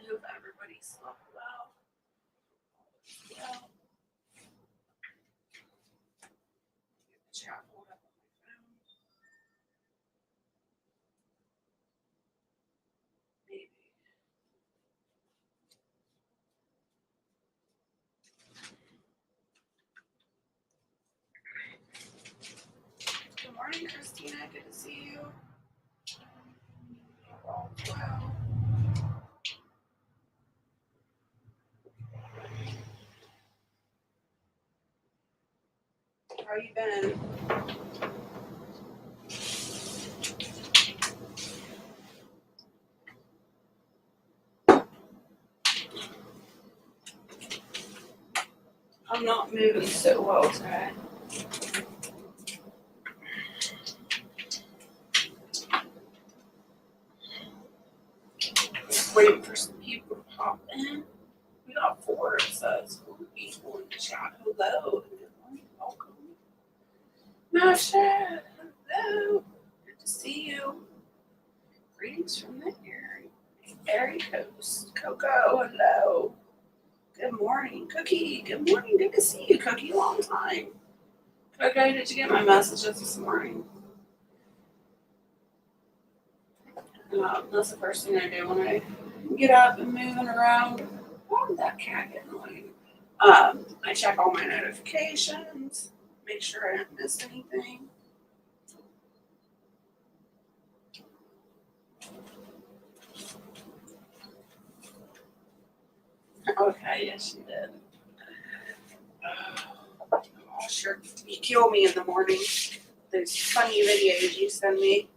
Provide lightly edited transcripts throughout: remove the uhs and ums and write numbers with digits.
hope everybody slept well. Yeah. Get the chat pulled up on my phone. Maybe. Good morning, Christina. Good to see you. Wow. How you been? I'm not moving so well today. Waiting for some people to pop in. We got 4, so it's 4 people in the chat. Hello. Good morning. Welcome. Masha. Hello. Good to see you. Greetings from the Airy Coast. Coco. Hello. Good morning. Cookie. Good morning. Good to see you, Cookie. Long time. Coco, did you get my messages this morning? That's the first thing I do when I get up and moving around. Why did that cat get annoying? I check all my notifications, make sure I didn't miss anything. Okay, yes, you did. Oh, sure, you kill me in the morning. Those funny videos you send me.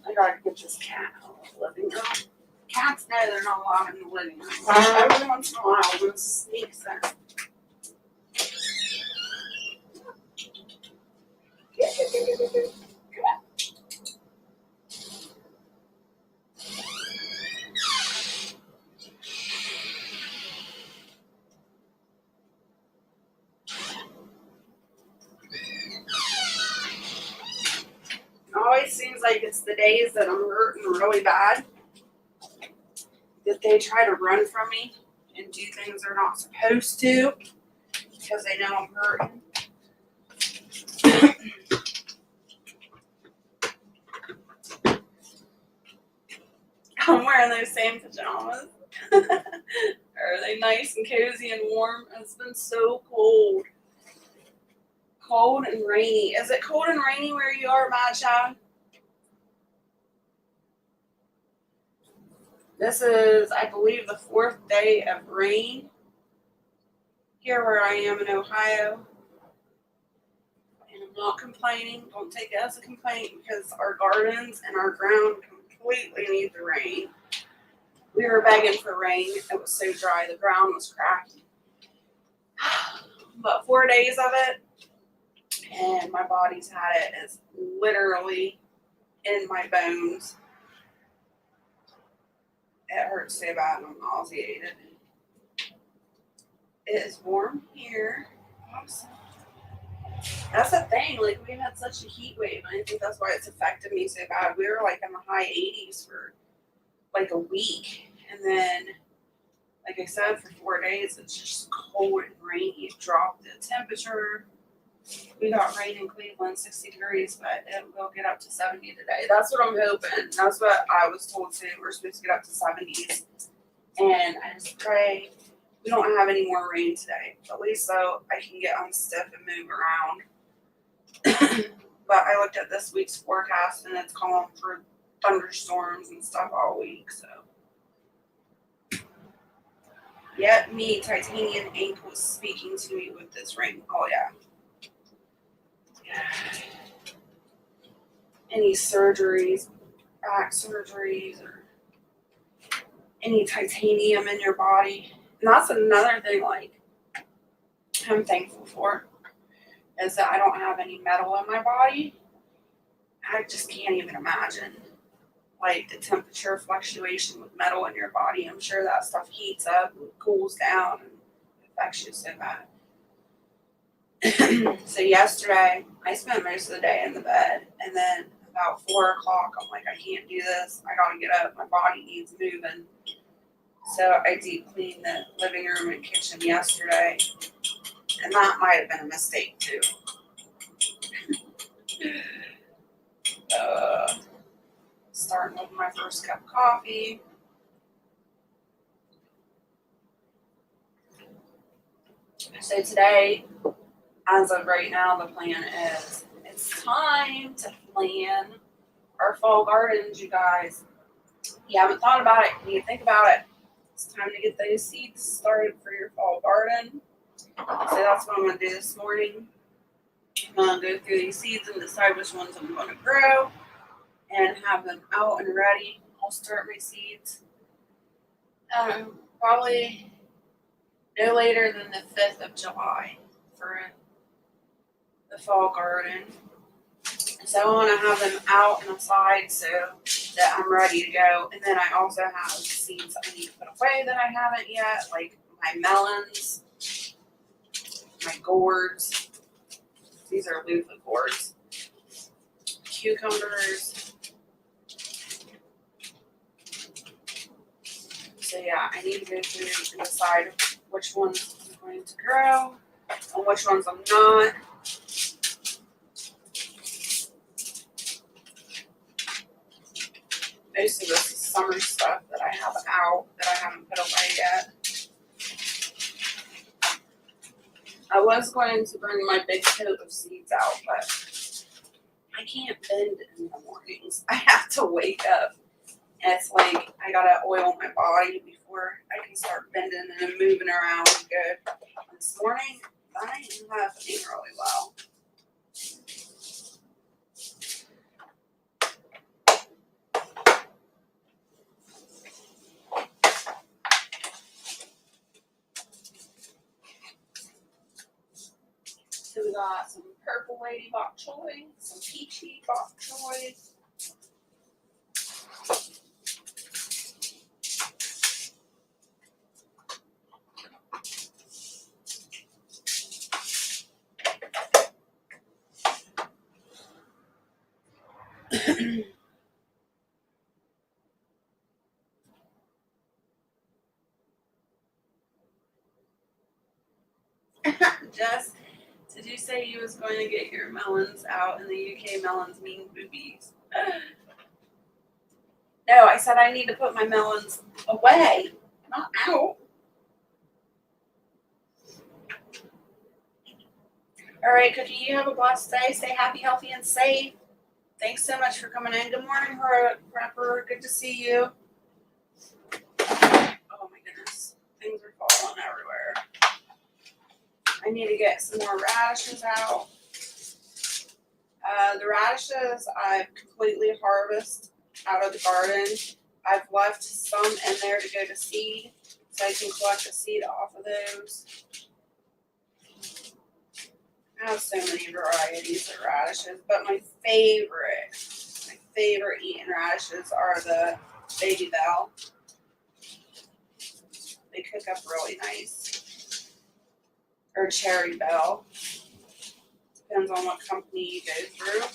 I gotta get this cat out of the living room. Cats know they're not allowed in the living room. Every once in a while, one sneaks in. It always seems like it's the days that I'm hurting really bad that they try to run from me and do things they're not supposed to because they know I'm hurting. I'm wearing those same pajamas. Are they nice and cozy and warm? It's been so cold. Cold and rainy. Is it cold and rainy where you are, Macha? This is, I believe, the 4th day of rain here where I am in Ohio. And I'm not complaining. Don't take it as a complaint because our gardens and our ground completely need the rain. We were begging for rain. It was so dry. The ground was cracked. But 4 days of it, and my body's had it. It's literally in my bones. It hurts so bad and I'm nauseated. It is warm here. Awesome. That's the thing. Like, we've had such a heat wave, and I think that's why it's affected me so bad. We were like in the high 80s for like a week, and then, like I said, for 4 days, it's just cold and rainy. It dropped the temperature. We got rain in Cleveland, 60 degrees, but it will get up to 70 today. That's what I'm hoping. That's what I was told too. We're supposed to get up to 70s. And I just pray we don't have any more rain today. At least so I can get unstiff and move around. But I looked at this week's forecast and it's calling for thunderstorms and stuff all week. So, yet me, Titanium Ink, was speaking to me with this rain. Oh yeah. Any surgeries, back surgeries, or any titanium in your body. And that's another thing, like, I'm thankful for, is that I don't have any metal in my body. I just can't even imagine, like, the temperature fluctuation with metal in your body. I'm sure that stuff heats up and cools down and affects you so bad. So yesterday, I spent most of the day in the bed, and then about 4 o'clock. I'm like, I can't do this. I gotta get up. My body needs moving. So I deep cleaned the living room and kitchen yesterday. And that might have been a mistake too. Starting with my first cup of coffee. So today, as of right now, the plan is it's time to plan our fall gardens, you guys. You haven't thought about it, you think about it. It's time to get those seeds started for your fall garden. So that's what I'm going to do this morning. I'm going to go through these seeds and decide which ones I'm going to grow and have them out and ready. I'll start my seeds probably no later than the 5th of July for the fall garden. So I want to have them out and aside so that I'm ready to go. And then I also have seeds I need to put away that I haven't yet, like my melons, my gourds. These are loofah gourds. Cucumbers. So yeah, I need to go through and decide which ones I'm going to grow and which ones I'm not. Most of this is summer stuff that I have out that I haven't put away yet. I was going to bring my big tote of seeds out, but I can't bend in the mornings. I have to wake up. And it's like I gotta oil my body before I can start bending and moving around good. This morning, that ain't happening really well. So we got some purple lady bok choy, some peachy bok choy. Jess, did you say you was going to get your melons out in the UK? Melons mean boobies. No, I said I need to put my melons away, not out. All right, Cookie, you have a blessed day. Stay happy, healthy, and safe. Thanks so much for coming in. Good morning, Prepper. Good to see you. Oh my goodness. Things are falling everywhere. I need to get some more radishes out. The radishes I've completely harvested out of the garden. I've left some in there to go to seed, so I can collect the seed off of those. I have so many varieties of radishes, but my favorite eating radishes are the Baby Bell. They cook up really nice. Or Cherry Bell. Depends on what company you go through.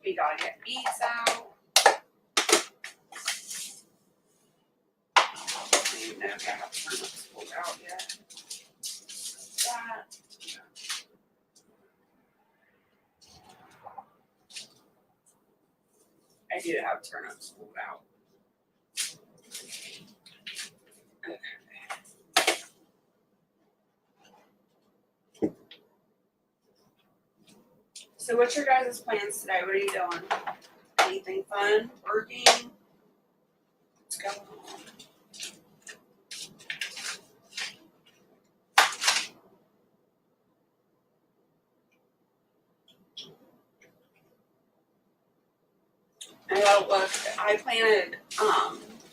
We gotta get beets out. I don't even know if I have turnips pulled out yet. That. I do have turnips pulled out. Okay. So what's your guys' plans today? What are you doing? Anything fun? Working? What's going on? Look, I planted,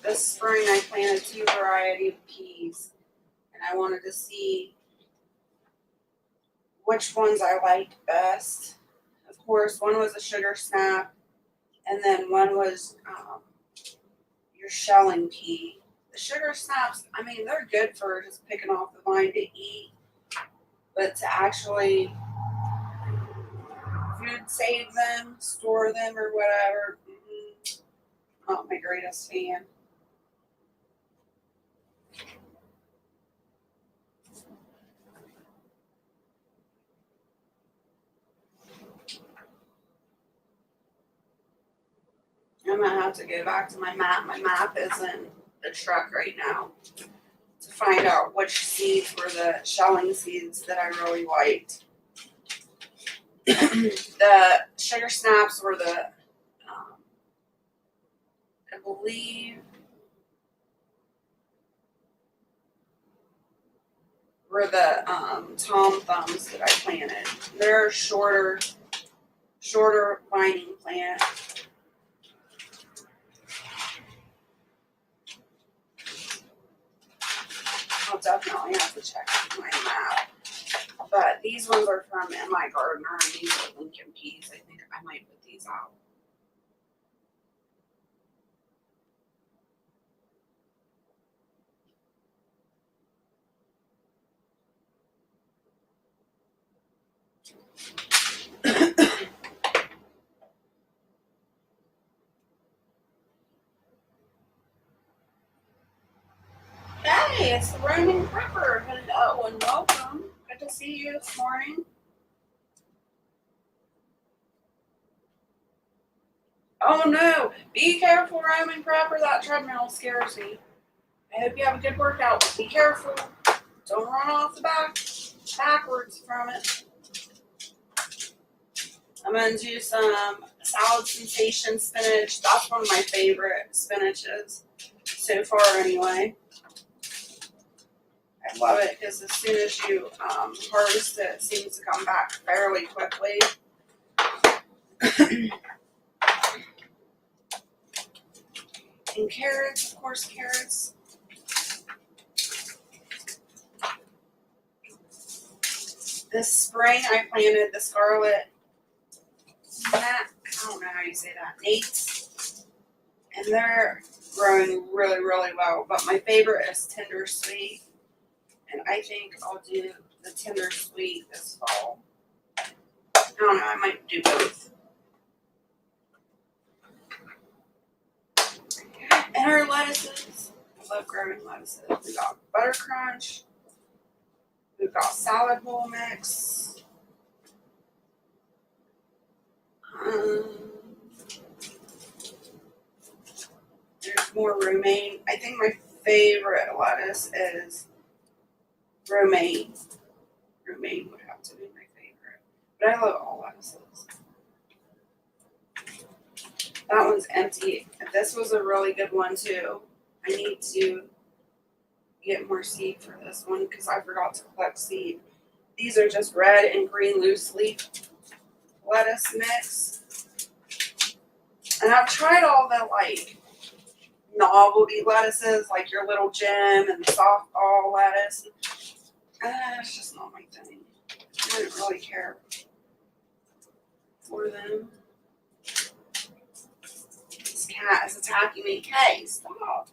this spring I planted 2 varieties of peas, and I wanted to see which ones I liked best. Of course, one was a sugar snap, And then one was your shelling pea. The sugar snaps, I mean, they're good for just picking off the vine to eat, but to actually food save them, store them, or whatever, not my greatest fan. I'm gonna have to go back to my map. My map is in the truck right now to find out which seeds were the shelling seeds that I really liked. The sugar snaps were the, I believe, were the tom thumbs that I planted. They're a shorter vining plant. I'll definitely have to check my map. But these ones are from In My Gardener, and these are Lincoln peas. I think I might put these out. Hey, it's the Roman Prepper. Hello and welcome. Good to see you this morning. Oh no, be careful, Roman Prepper. That treadmill scares me. I hope you have a good workout. Be careful. Don't run off the backwards from it. I'm going to do some Salad Sensation spinach. That's one of my favorite spinaches so far anyway. I love it because as soon as you harvest it, it seems to come back fairly quickly. And carrots, of course, carrots. This spring I planted the scarlet, I don't know how you say that, nates. And they're growing really, really well. But my favorite is tender sweet. And I think I'll do the tender sweet this fall. I don't know, I might do both. And our lettuces. I love growing lettuces. We got Butter Crunch. We've got salad bowl mix. There's more romaine. I think my favorite lettuce is romaine. Romaine would have to be my favorite. But I love all lettuces. That one's empty. This was a really good one too. I need to get more seed for this one because I forgot to collect seed. These are just red and green loose leaf lettuce mix. And I've tried all the like novelty lettuces, like your little gem and the softball lettuce. It's just not my thing. I didn't really care for them. This cat is attacking me. Hey, stop.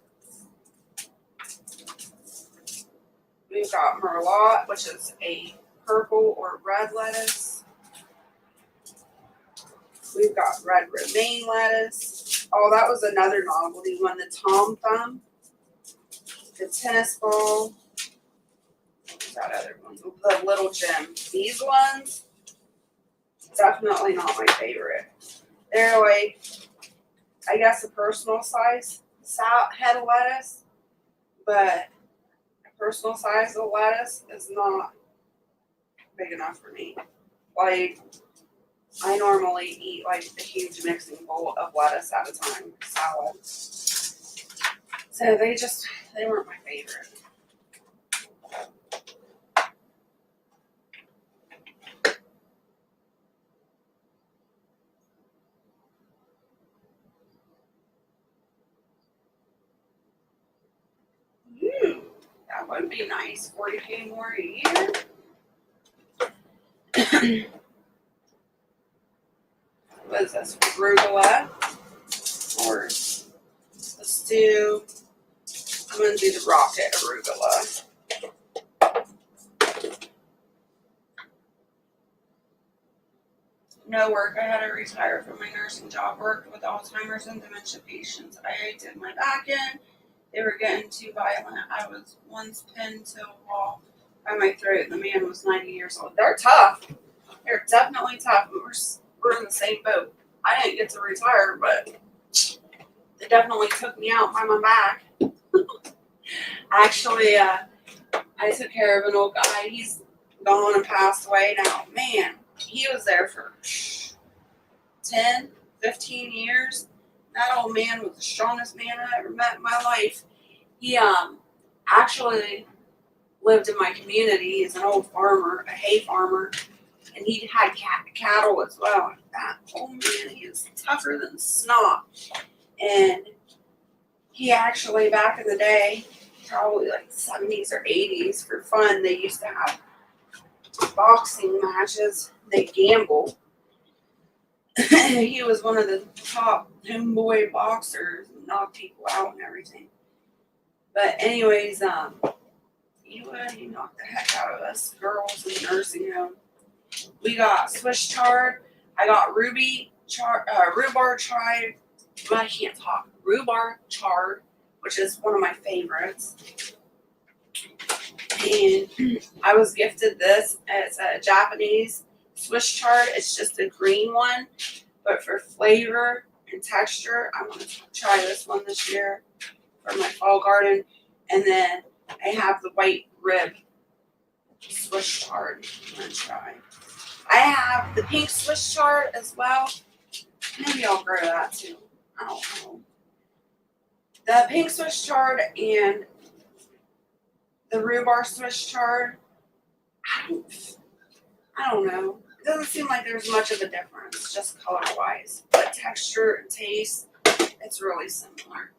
We've got merlot, which is a purple or red lettuce. We've got red romaine lettuce. Oh, that was another novelty one. The tom thumb. The tennis ball. What was that other one? The little gem. These ones, definitely not my favorite. They're like, I guess a personal size head of lettuce. But a personal size of lettuce is not big enough for me. Like, I normally eat like a huge mixing bowl of lettuce at a time, salad. So they weren't my favorite. Ooh, that would be nice. $40K more a year. What is this? Arugula. course. Let's do, I'm going to do the rocket arugula. No work. I had to retire from my nursing job. Worked with Alzheimer's and dementia patients. I did my back end. They were getting too violent. I was once pinned to a wall by my throat. The man was 90 years old. They're tough. They're definitely tough. We're in the same boat. I didn't get to retire, but they definitely took me out by my back. Actually, I took care of an old guy. He's gone and passed away now. Man, he was there for 10, 15 years. That old man was the strongest man I ever met in my life. He actually lived in my community. He's an old farmer, a hay farmer, and he had cattle as well. That old man, he was tougher than snot. And he actually, back in the day, probably like 70s or 80s, for fun, they used to have boxing matches. They gamble. He was one of the top homeboy boxers and knocked people out and everything. But anyways, he knocked the heck out of us girls in the nursing home. We got Swiss chard. I got rhubarb chard. Well, I can't talk. Rhubarb chard, which is one of my favorites. And I was gifted this. It's a Japanese Swiss chard. It's just a green one, but for flavor and texture, I'm going to try this one this year for my fall garden. And then I have the white rib Swiss chard I'm going to try. I have the pink Swiss chard as well. Maybe I'll grow that too. I don't know. The pink Swiss chard and the rhubarb Swiss chard, I don't know. It doesn't seem like there's much of a difference, just color-wise. But texture and taste, it's really similar.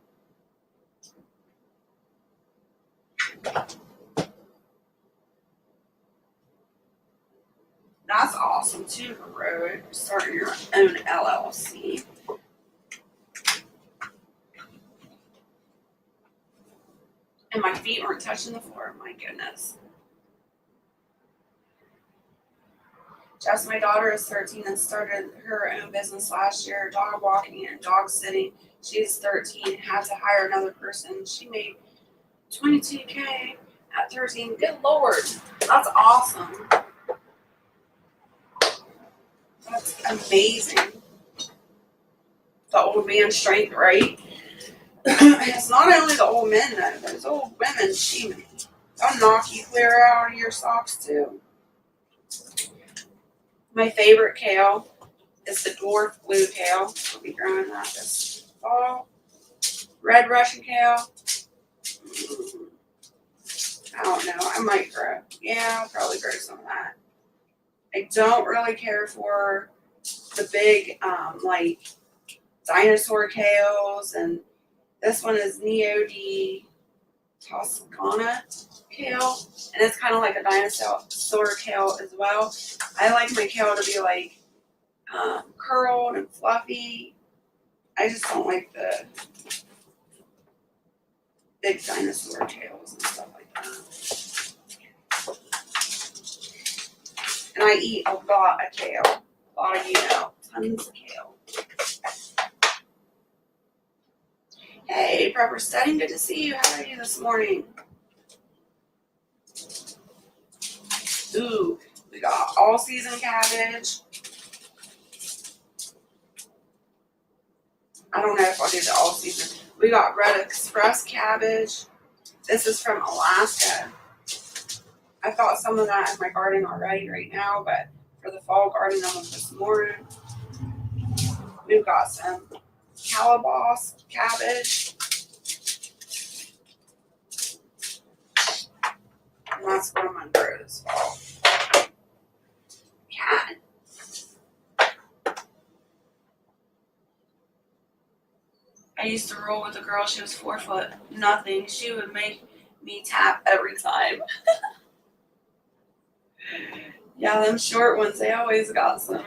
That's awesome too, the road. Starting your own LLC. And my feet weren't touching the floor, my goodness. Jess, my daughter is 13 and started her own business last year, dog walking and dog sitting. She's 13, had to hire another person. She made $22K at 13. Good Lord, that's awesome. That's amazing. The old man strength, right? It's not only the old men though. Those old women, they'll knock you clear out of your socks too. My favorite kale is the dwarf blue kale. I'll be growing that this fall. Red Russian kale. I don't know. I might grow. Yeah, I'll probably grow some of that. I don't really care for the big, like, dinosaur kales. And this one is Neo de Toscana kale. And it's kind of like a dinosaur kale as well. I like my kale to be like curled and fluffy. I just don't like the big dinosaur kales and stuff like that. And I eat a lot of kale. A lot of tons of kale. Hey, proper setting. Good to see you. How are you this morning? Ooh, we got all season cabbage. I don't know if I'll do the all season. We got red express cabbage. This is from Alaska. I've got some of that in my garden already right now, but for the fall garden, I went this morning. We've got some calabash cabbage. And that's what I'm going to grow this fall. Cat. I used to roll with a girl. She was 4 foot nothing. She would make me tap every time. Yeah, them short ones, they always got some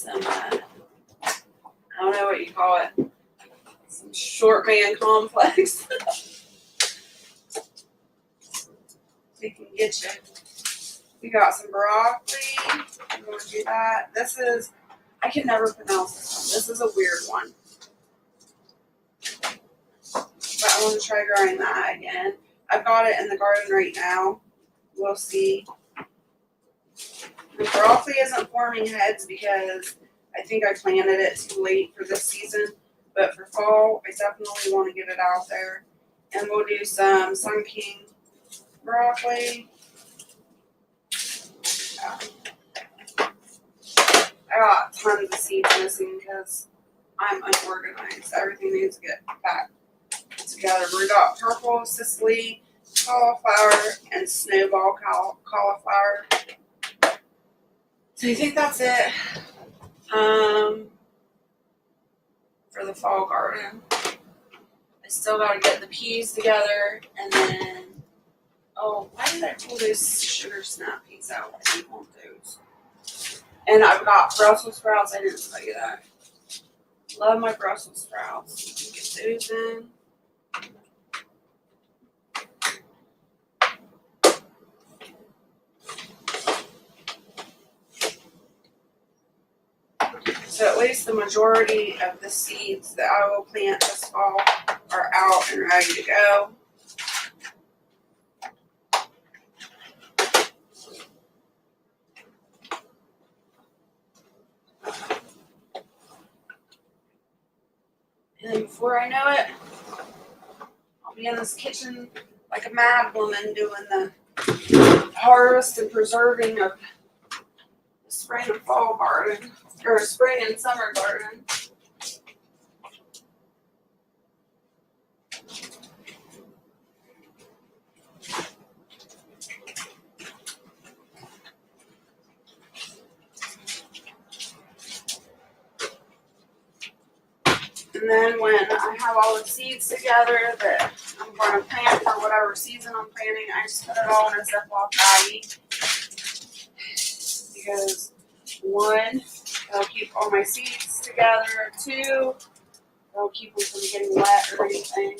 I don't know what you call it. Short man complex. We can get you. We got some broccoli. I'm going to do that. This is, I can never pronounce this one. This is a weird one. But I want to try growing that again. I've got it in the garden right now. We'll see. The broccoli isn't forming heads because I think I planted it too late for this season. But for fall, I definitely want to get it out there. And we'll do some Sun King broccoli. I got tons of seeds missing because I'm unorganized. Everything needs to get back together. We got purple Sicily cauliflower and snowball cauliflower. So I think that's it for the fall garden. I still got to get the peas together, and then, oh, why did I pull those sugar snap peas out? I didn't want those. And I've got Brussels sprouts. I didn't tell you that. Love my Brussels sprouts. Get those in. So at least the majority of the seeds that I will plant this fall are out and ready to go. And then before I know it, I'll be in this kitchen like a mad woman doing the harvest and preserving of the spring and fall garden, or spring and summer garden. And then when I have all the seeds together that I'm going to plant for whatever season I'm planting, I just put it all in a Ziploc baggie. Because one, it'll keep all my seeds together. Two, it'll keep them from getting wet or anything.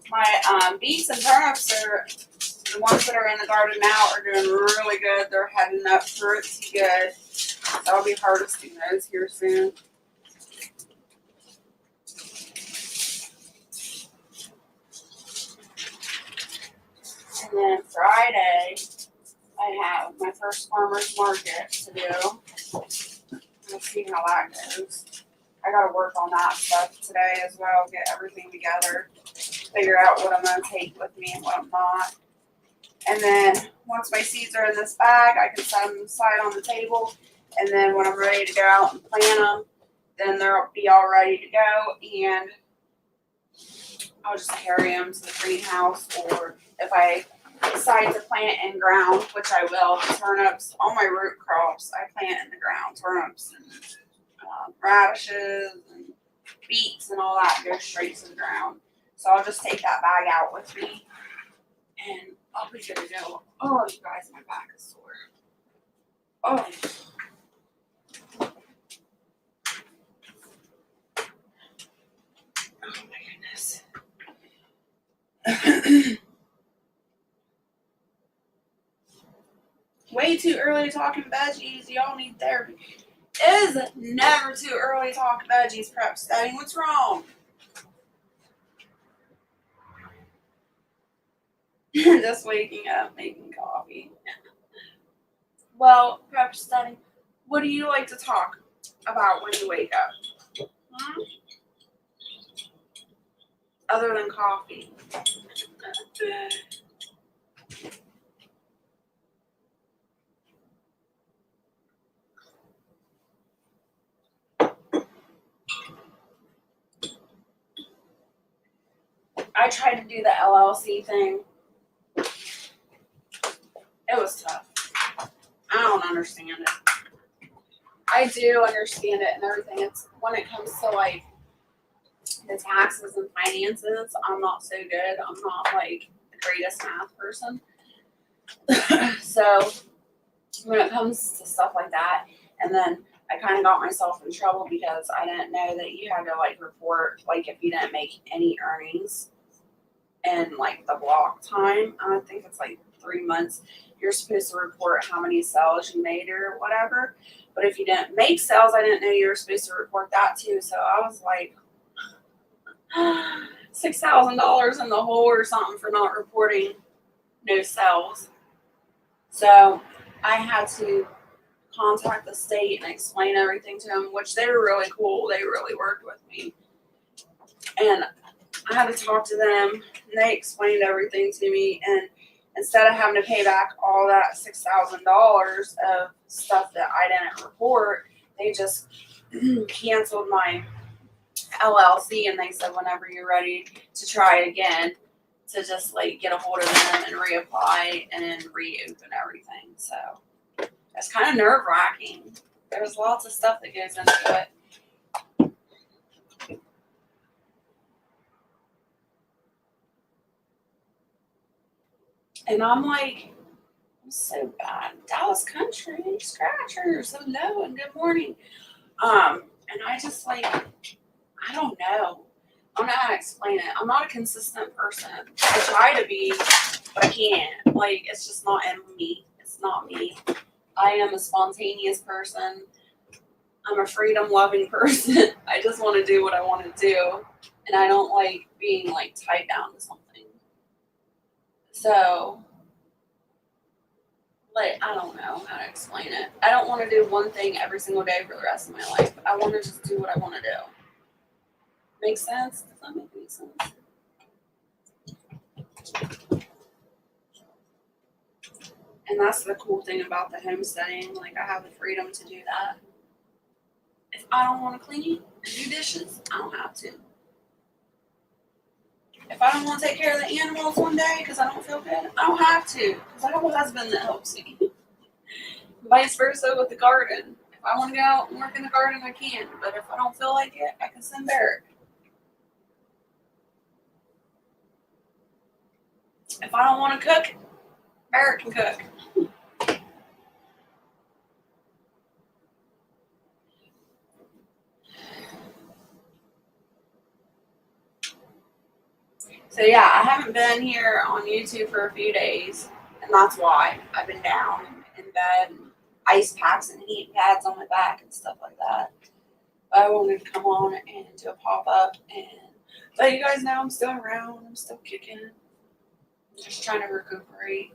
My beets and turnips are the ones that are in the garden now are doing really good. They're heading up pretty good. So I'll be harvesting those here soon. And then Friday, I have my first farmer's market to do. We'll see how that goes. I gotta work on that stuff today as well, get everything together, figure out what I'm gonna take with me and what I'm not. And then once my seeds are in this bag, I can set them aside on the table. And then when I'm ready to go out and plant them, then they'll be all ready to go. And I'll just carry them to the greenhouse, or if I decide to plant in ground, which I will, turnips, all my root crops, I plant in the ground, turnips and radishes and beets and all that go straight to the ground. So I'll just take that bag out with me and I'll be good to go. Oh, you guys, my back is sore. Oh. Oh my goodness. Way too early talking veggies. Y'all need therapy. It is never too early to talk veggies prep studying. What's wrong? Just waking up, making coffee. Well, prep studying. What do you like to talk about when you wake up? Hmm? Other than coffee. I tried to do the LLC thing. It was tough. I don't understand it. I do understand it and everything. It's when it comes to like the taxes and finances, I'm not so good. I'm not like the greatest math person. So when it comes to stuff like that, and then I kind of got myself in trouble because I didn't know that you had to like report like if you didn't make any earnings in like the block time. I think it's like 3 months. You're supposed to report how many sales you made or whatever. But if you didn't make sales, I didn't know you were supposed to report that too. So I was like $6,000 in the hole or something for not reporting no sales. So I had to contact the state and explain everything to them, which they were really cool. They really worked with me. And I had to talk to them, and they explained everything to me. And instead of having to pay back all that $6,000 of stuff that I didn't report, they just canceled my LLC, and they said whenever you're ready to try again, to just like get a hold of them and reapply and reopen everything. So it's kind of nerve wracking. There's lots of stuff that goes into it. And I'm like, I'm so bad. Dallas Country Scratchers, hello and good morning. And I just like, I don't know. I don't know how to explain it. I'm not a consistent person. I try to be, but I can't. Like, it's just not in me. It's not me. I am a spontaneous person. I'm a freedom loving person. I just want to do what I want to do. And I don't like being like tied down to something. So, like, I don't know how to explain it. I don't want to do one thing every single day for the rest of my life. I want to just do what I want to do. Make sense? Does that make any sense? And that's the cool thing about the homesteading. Like, I have the freedom to do that. If I don't want to clean and do dishes, I don't have to. If I don't want to take care of the animals one day because I don't feel good, I don't have to because I have a husband that helps me. Vice versa with the garden. If I want to go out and work in the garden, I can. But if I don't feel like it, I can send Barrett. If I don't want to cook, Barrett can cook. So yeah, I haven't been here on YouTube for a few days, and that's why I've been down in bed, and ice packs and heat pads on my back and stuff like that. But I wanted to come on and do a pop up and let you guys know I'm still around. I'm still kicking. I'm just trying to recuperate.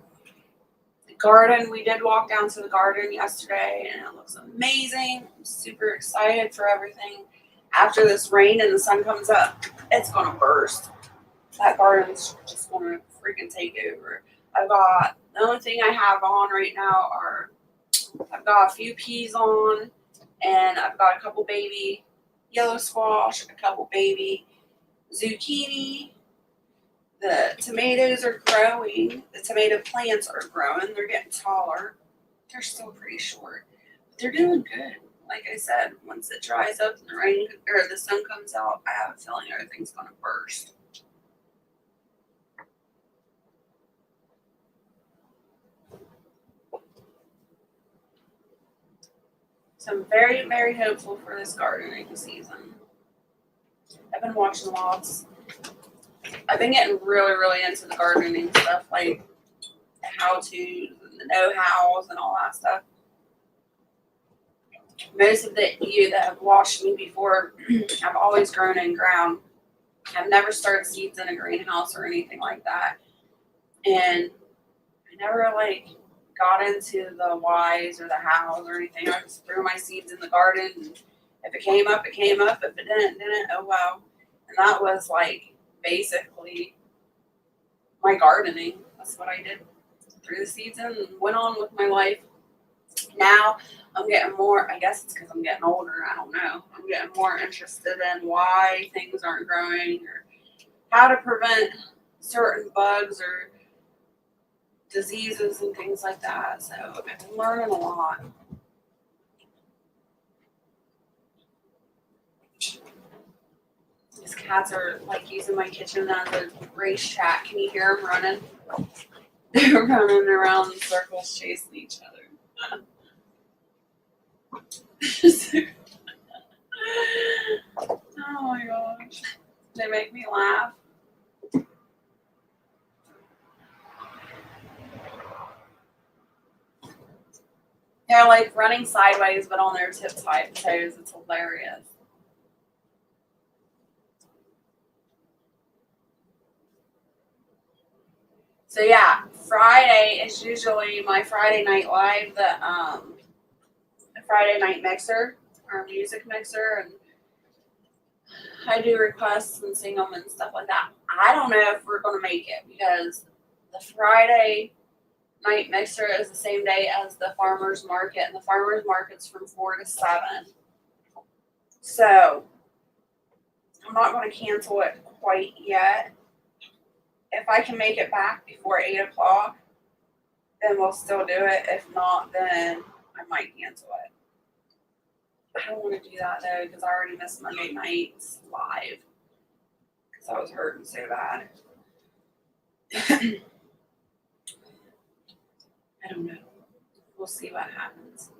The garden, we did walk down to the garden yesterday, and it looks amazing. I'm super excited for everything. After this rain and the sun comes up, it's gonna burst. That garden's just gonna freaking take over. The only thing I have on right now are, I've got a few peas on, and I've got a couple baby yellow squash, a couple baby zucchini. The tomatoes are growing. The tomato plants are growing. They're getting taller. They're still pretty short, but they're doing good. Like I said, once it dries up and the rain or the sun comes out, I have a feeling everything's gonna burst. So I'm very, very hopeful for this gardening season. I've been watching lots. I've been getting really, really into the gardening stuff, like the how-tos and the know-hows and all that stuff. Most of you that have watched me before have always grown in ground. I've never started seeds in a greenhouse or anything like that. And I never like got into the whys or the hows or anything. I just threw my seeds in the garden. And if it came up, it came up. If it didn't, oh well. And that was like basically my gardening. That's what I did. Threw the seeds in and went on with my life. Now I'm getting more, I guess it's because I'm getting older. I don't know. I'm getting more interested in why things aren't growing or how to prevent certain bugs or diseases and things like that. So I've been learning a lot. These cats are like using my kitchen as a racetrack. Can you hear them running? They're running around in circles chasing each other. Oh my gosh. They make me laugh. They're like running sideways but on their toes. It's hilarious. So yeah, Friday is usually my Friday night live, the Friday night mixer, our music mixer, and I do requests and sing them and stuff like that. I don't know if we're gonna make it because the Friday night mixer is the same day as the farmers market, and the farmers market's from 4 to 7. So I'm not gonna cancel it quite yet. If I can make it back before 8 o'clock, then we'll still do it. If not, then I might cancel it. I don't want to do that though because I already missed Monday night's live because I was hurting so bad. I don't know. We'll see what happens.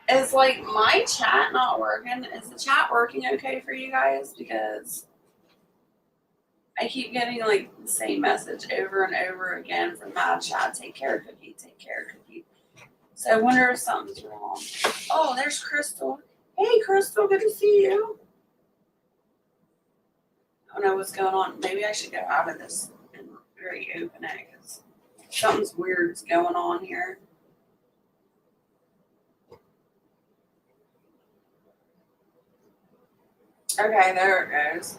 Is like my chat not working? Is the chat working okay for you guys? Because I keep getting like the same message over and over again from Mad Chat. Take care, Cookie. Take care, Cookie. So I wonder if something's wrong. Oh, there's Crystal. Hey, Crystal, good to see you. I don't know what's going on. Maybe I should go out of this and reopen it because something's weird's going on here. Okay, there it goes.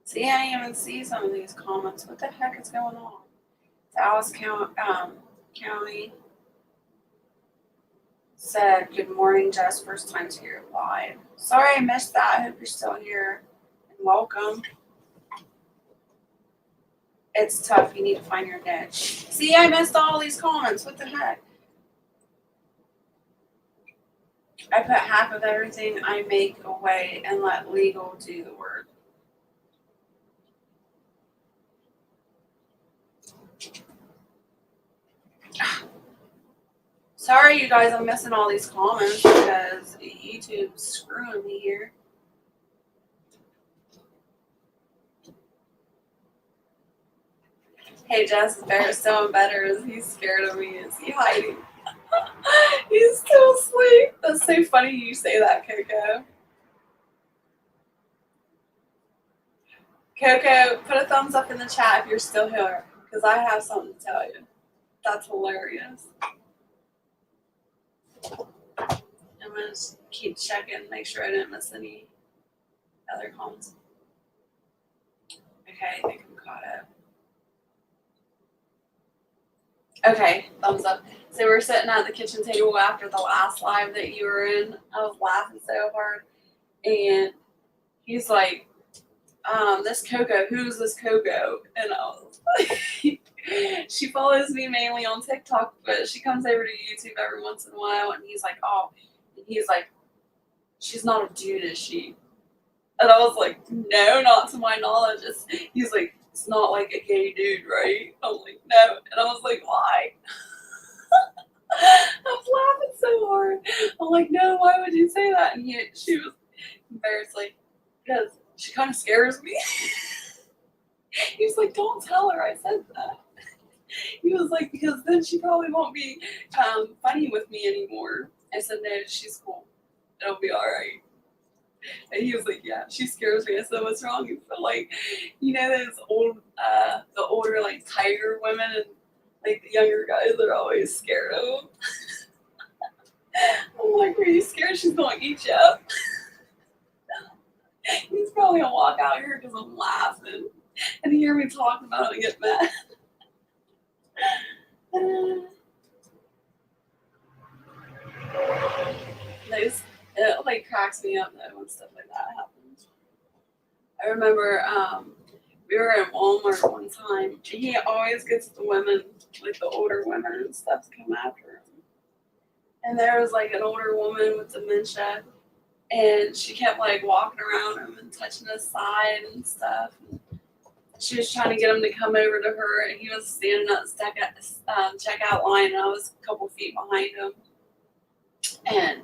See, I didn't even see some of these comments. What the heck is going on? Dallas County said, "Good morning, Jess. First time to hear live. Sorry I missed that. I hope you're still here and welcome." It's tough. You need to find your niche. See, I missed all these comments. What the heck? I put half of everything I make away and let legal do the work. Sorry, you guys, I'm missing all these comments because YouTube's screwing me here. Hey, Jess, Bear's still better. Is he scared of me? Is he hiding? He's still asleep. That's so funny you say that, Coco. Coco, put a thumbs up in the chat if you're still here, because I have something to tell you. That's hilarious. I'm going to keep checking, make sure I didn't miss any other comments. Okay, I think I'm caught up. Okay, thumbs up. So we're sitting at the kitchen table after the last live that you were in. I was laughing so hard. And he's like, this Coco, who's this Coco? And I was like, she follows me mainly on TikTok, but she comes over to YouTube every once in a while. And he's like, oh, and he's like, she's not a dude, is she? And I was like, no, not to my knowledge. He's like, it's not like a gay dude, right? I'm like, no. And I was like, why? I was laughing so hard. I'm like, no, why would you say that? And she was embarrassed, like, because she kind of scares me. He was like, don't tell her I said that. He was like, because then she probably won't be funny with me anymore. I said, no, she's cool. It'll be all right. And he was like, yeah, she scares me. I said, what's wrong? He felt like, you know, those the older, like, tiger women and, like, the younger guys are always scared of them. I'm like, are you scared she's going to eat you up? He's probably going to walk out here because I'm laughing and hear me talking about it and get mad. It like cracks me up though when stuff like that happens. I remember We were in Walmart one time. He always gets the women, like the older women and stuff, to come after him. And there was like an older woman with dementia, and she kept like walking around him and touching his side and stuff. And she was trying to get him to come over to her, and he was standing at the checkout line, and I was a couple feet behind him. And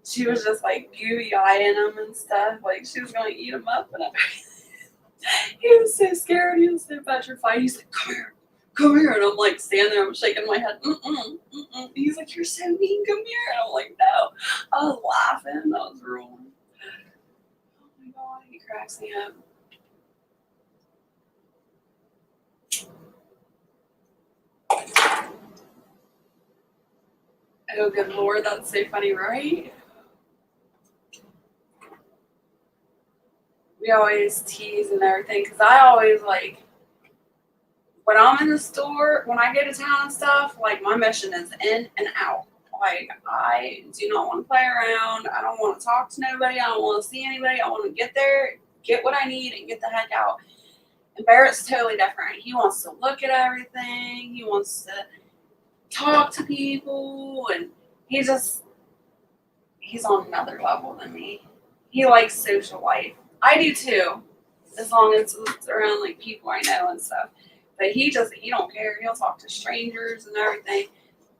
she was just like gooey eyeing him and stuff, like she was going to eat him up and everything. He was so scared. He was so petrified. He's like, come here. And I'm like standing there, I'm shaking my head. He's like, you're so mean, come here. And I'm like, no. I was laughing. I was rolling. Oh my God, he cracks me up. Oh, good Lord, that's so funny, right? We always tease and everything, because I always like, when I'm in the store, when I go to town and stuff, like my mission is in and out. Like I do not want to play around. I don't want to talk to nobody. I don't want to see anybody. I want to get there, get what I need, and get the heck out. And Barrett's totally different. He wants to look at everything. He wants to talk to people, and he's on another level than me. He likes social life. I do too, as long as it's around like people I know and stuff. But he don't care. He'll talk to strangers and everything.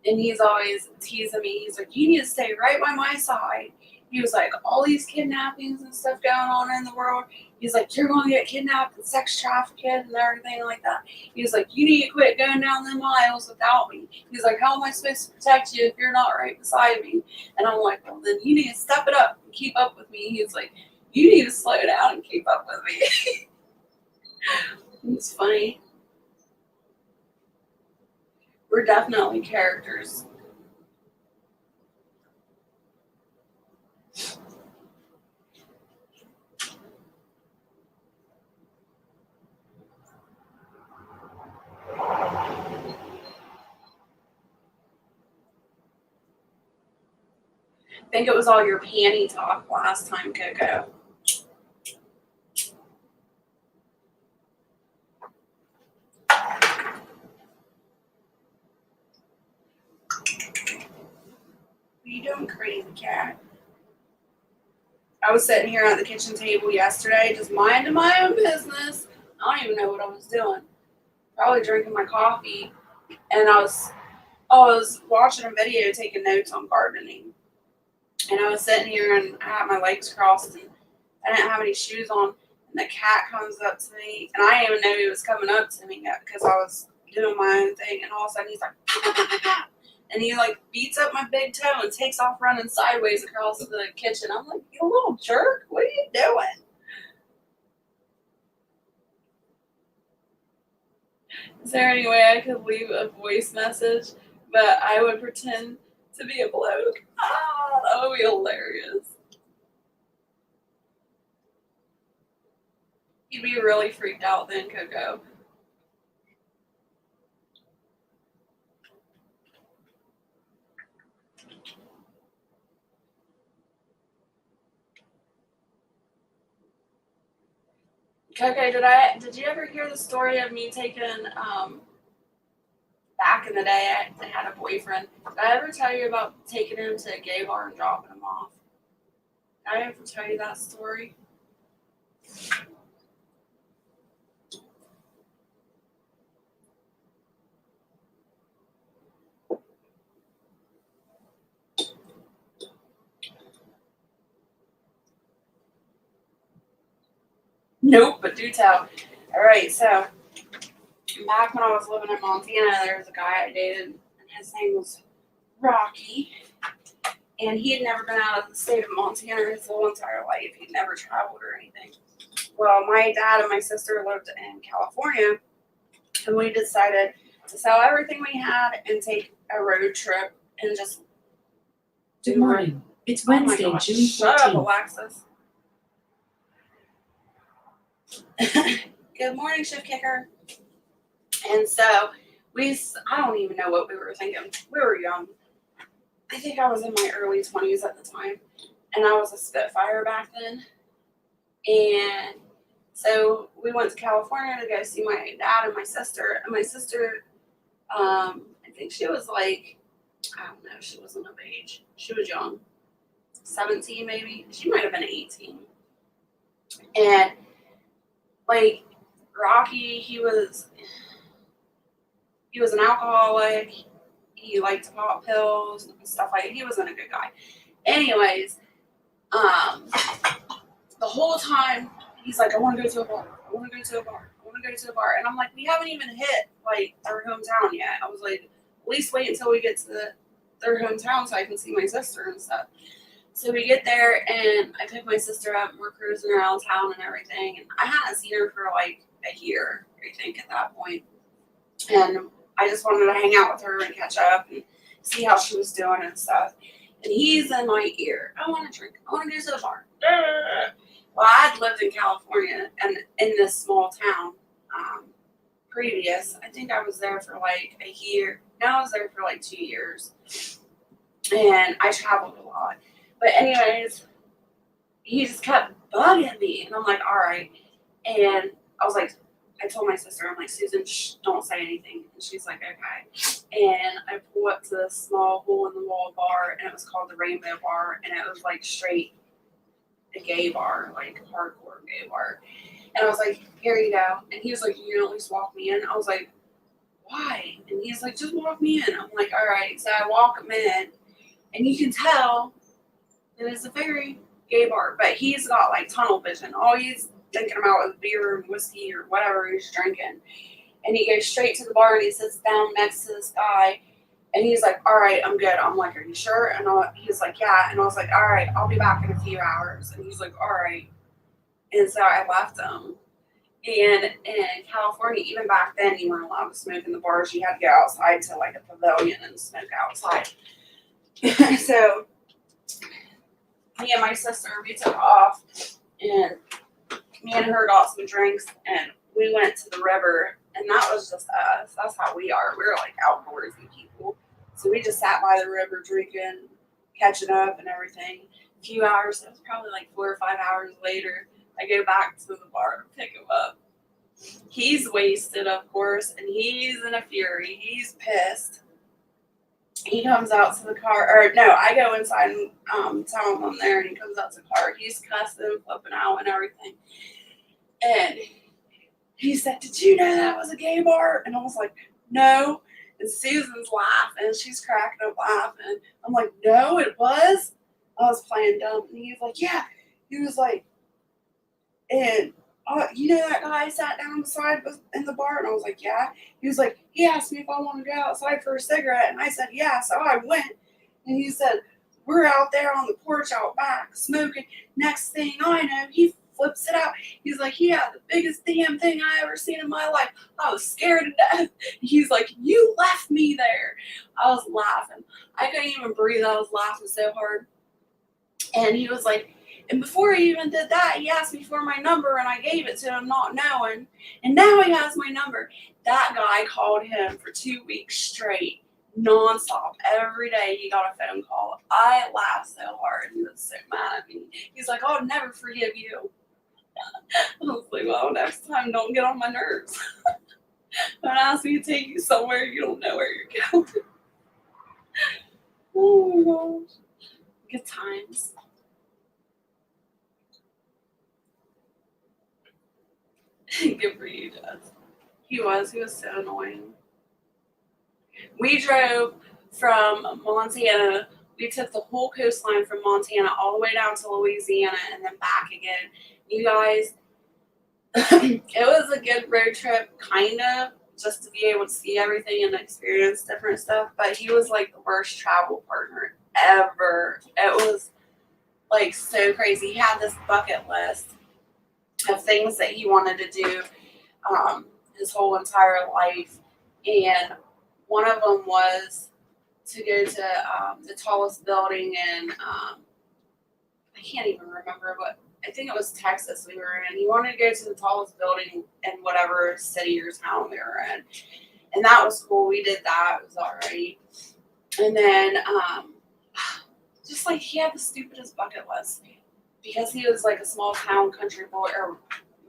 And he's always teasing me. He's like, you need to stay right by my side. He was like, all these kidnappings and stuff going on in the world. He's like, you're going to get kidnapped and sex trafficked and everything like that. He was like, you need to quit going down the miles without me. He's like, how am I supposed to protect you if you're not right beside me? And I'm like, well, then you need to step it up and keep up with me. He's like, you need to slow down and keep up with me. It's funny. We're definitely characters. I think it was all your panty talk last time, Coco. What are you doing, crazy cat? I was sitting here at the kitchen table yesterday, just minding my own business. I don't even know what I was doing. Probably drinking my coffee, and I was watching a video, taking notes on gardening. And I was sitting here, and I had my legs crossed, and I didn't have any shoes on. And the cat comes up to me, and I didn't even know he was coming up to me yet because I was doing my own thing. And all of a sudden, he's like, and he like beats up my big toe and takes off running sideways across the kitchen. I'm like, you little jerk, what are you doing? Is there any way I could leave a voice message, but I would pretend to be a bloke? Ah, that would be hilarious. He'd be really freaked out then, Coco. Coco, did you ever hear the story of me taking back in the day I had a boyfriend? Did I ever tell you about taking him to a gay bar and dropping him off? Did I ever tell you that story? Nope, but do tell. All right, so back when I was living in Montana, there was a guy I dated, and his name was Rocky. And he had never been out of the state of Montana his whole entire life. He'd never traveled or anything. Well, my dad and my sister lived in California, and we decided to sell everything we had and take a road trip and just Good morning. It's Wednesday, June 14th. Shut up, Alexis. Good morning, shift kicker. And so I don't even know what we were thinking. We were young. I think I was in my early 20s at the time, and I was a Spitfire back then. And So we went to California to go see my dad and my sister. And my sister, I think she was like, I don't know, she wasn't of age. She was young, 17 maybe. She might have been 18. And like Rocky, he was an alcoholic. He liked to pop pills and stuff like that. He wasn't a good guy. Anyways, the whole time he's like, I want to go to a bar. I want to go to a bar. I want to go to a bar. And I'm like, we haven't even hit like our hometown yet. I was like, at least wait until we get to their hometown so I can see my sister and stuff. So we get there and I pick my sister up and we're cruising around town and everything. And I hadn't seen her for like a year, I think, at that point. And I just wanted to hang out with her and catch up and see how she was doing and stuff. And he's in my ear. I want to drink. I want to go to the bar. Well, I'd lived in California and in this small town previous. I think I was there for like a year. No, I was there for like 2 years. And I traveled a lot. But anyways, he just kept bugging me. And I'm like, all right. And I was like, I told my sister, I'm like, Susan, shh, don't say anything. And she's like, okay. And I pulled up to this small hole in the wall bar, and it was called the Rainbow Bar, and it was like straight a gay bar, like hardcore gay bar. And I was like, here you go. And he was like, you can at least walk me in. I was like, why? And he's like, just walk me in. I'm like, all right. So I walk him in, and you can tell that it's a very gay bar, but he's got like tunnel vision. All he's thinking about is beer and whiskey or whatever he's drinking. And he goes straight to the bar and he sits down next to this guy. And he's like, all right, I'm good. I'm like, are you sure? And he's like, yeah. And I was like, all right, I'll be back in a few hours. And he's like, all right. And so I left him. And in California, even back then, you weren't allowed to smoke in the bars. You had to go outside to like a pavilion and smoke outside. So me and my sister, we took off. And me and her got some drinks. And we went to the river. And that was just us. That's how we are. We're like outdoorsy people. So we just sat by the river drinking, catching up and everything. A few hours, it was probably like 4 or 5 hours later, I go back to the bar to pick him up. He's wasted, of course, and he's in a fury. He's pissed. He comes out to the car, or no, I go inside and tell him I'm there, and he comes out to the car. He's cussing, flipping out and everything. And he said, did you know that was a gay bar? And I was like, no. And Susan's laughing. She's cracking up laughing. I'm like, no, it was. I was playing dumb. And he was like, yeah. He was like, and you know that guy sat down beside in the bar? And I was like, yeah. He was like, he asked me if I wanted to go outside for a cigarette. And I said, yeah. So I went. And he said, we're out there on the porch out back smoking. Next thing I know, he flips it out. He's like, yeah, the biggest damn thing I ever seen in my life. I was scared to death. He's like, you left me there. I was laughing. I couldn't even breathe. I was laughing so hard. And he was like, and before he even did that, he asked me for my number and I gave it to him not knowing. And now he has my number. That guy called him for 2 weeks straight, nonstop. Every day he got a phone call. I laughed so hard. He was so mad at me. He's like, I'll never forgive you. I was like, well, next time don't get on my nerves. Don't ask me to take you somewhere you don't know where you're going. Oh my gosh. Good times. Good for you, Jess. He was so annoying. We drove from Montana. We took the whole coastline from Montana all the way down to Louisiana and then back again. You guys, it was a good road trip, kind of, just to be able to see everything and experience different stuff. But he was like the worst travel partner ever. It was like so crazy. He had this bucket list of things that he wanted to do his whole entire life. And one of them was to go to the tallest building in, I can't even remember what, I think it was Texas we were in. He wanted to go to the tallest building in whatever city or town we were in. And that was cool. We did that. It was all right. And then just like he had the stupidest bucket list because he was like a small town country boy or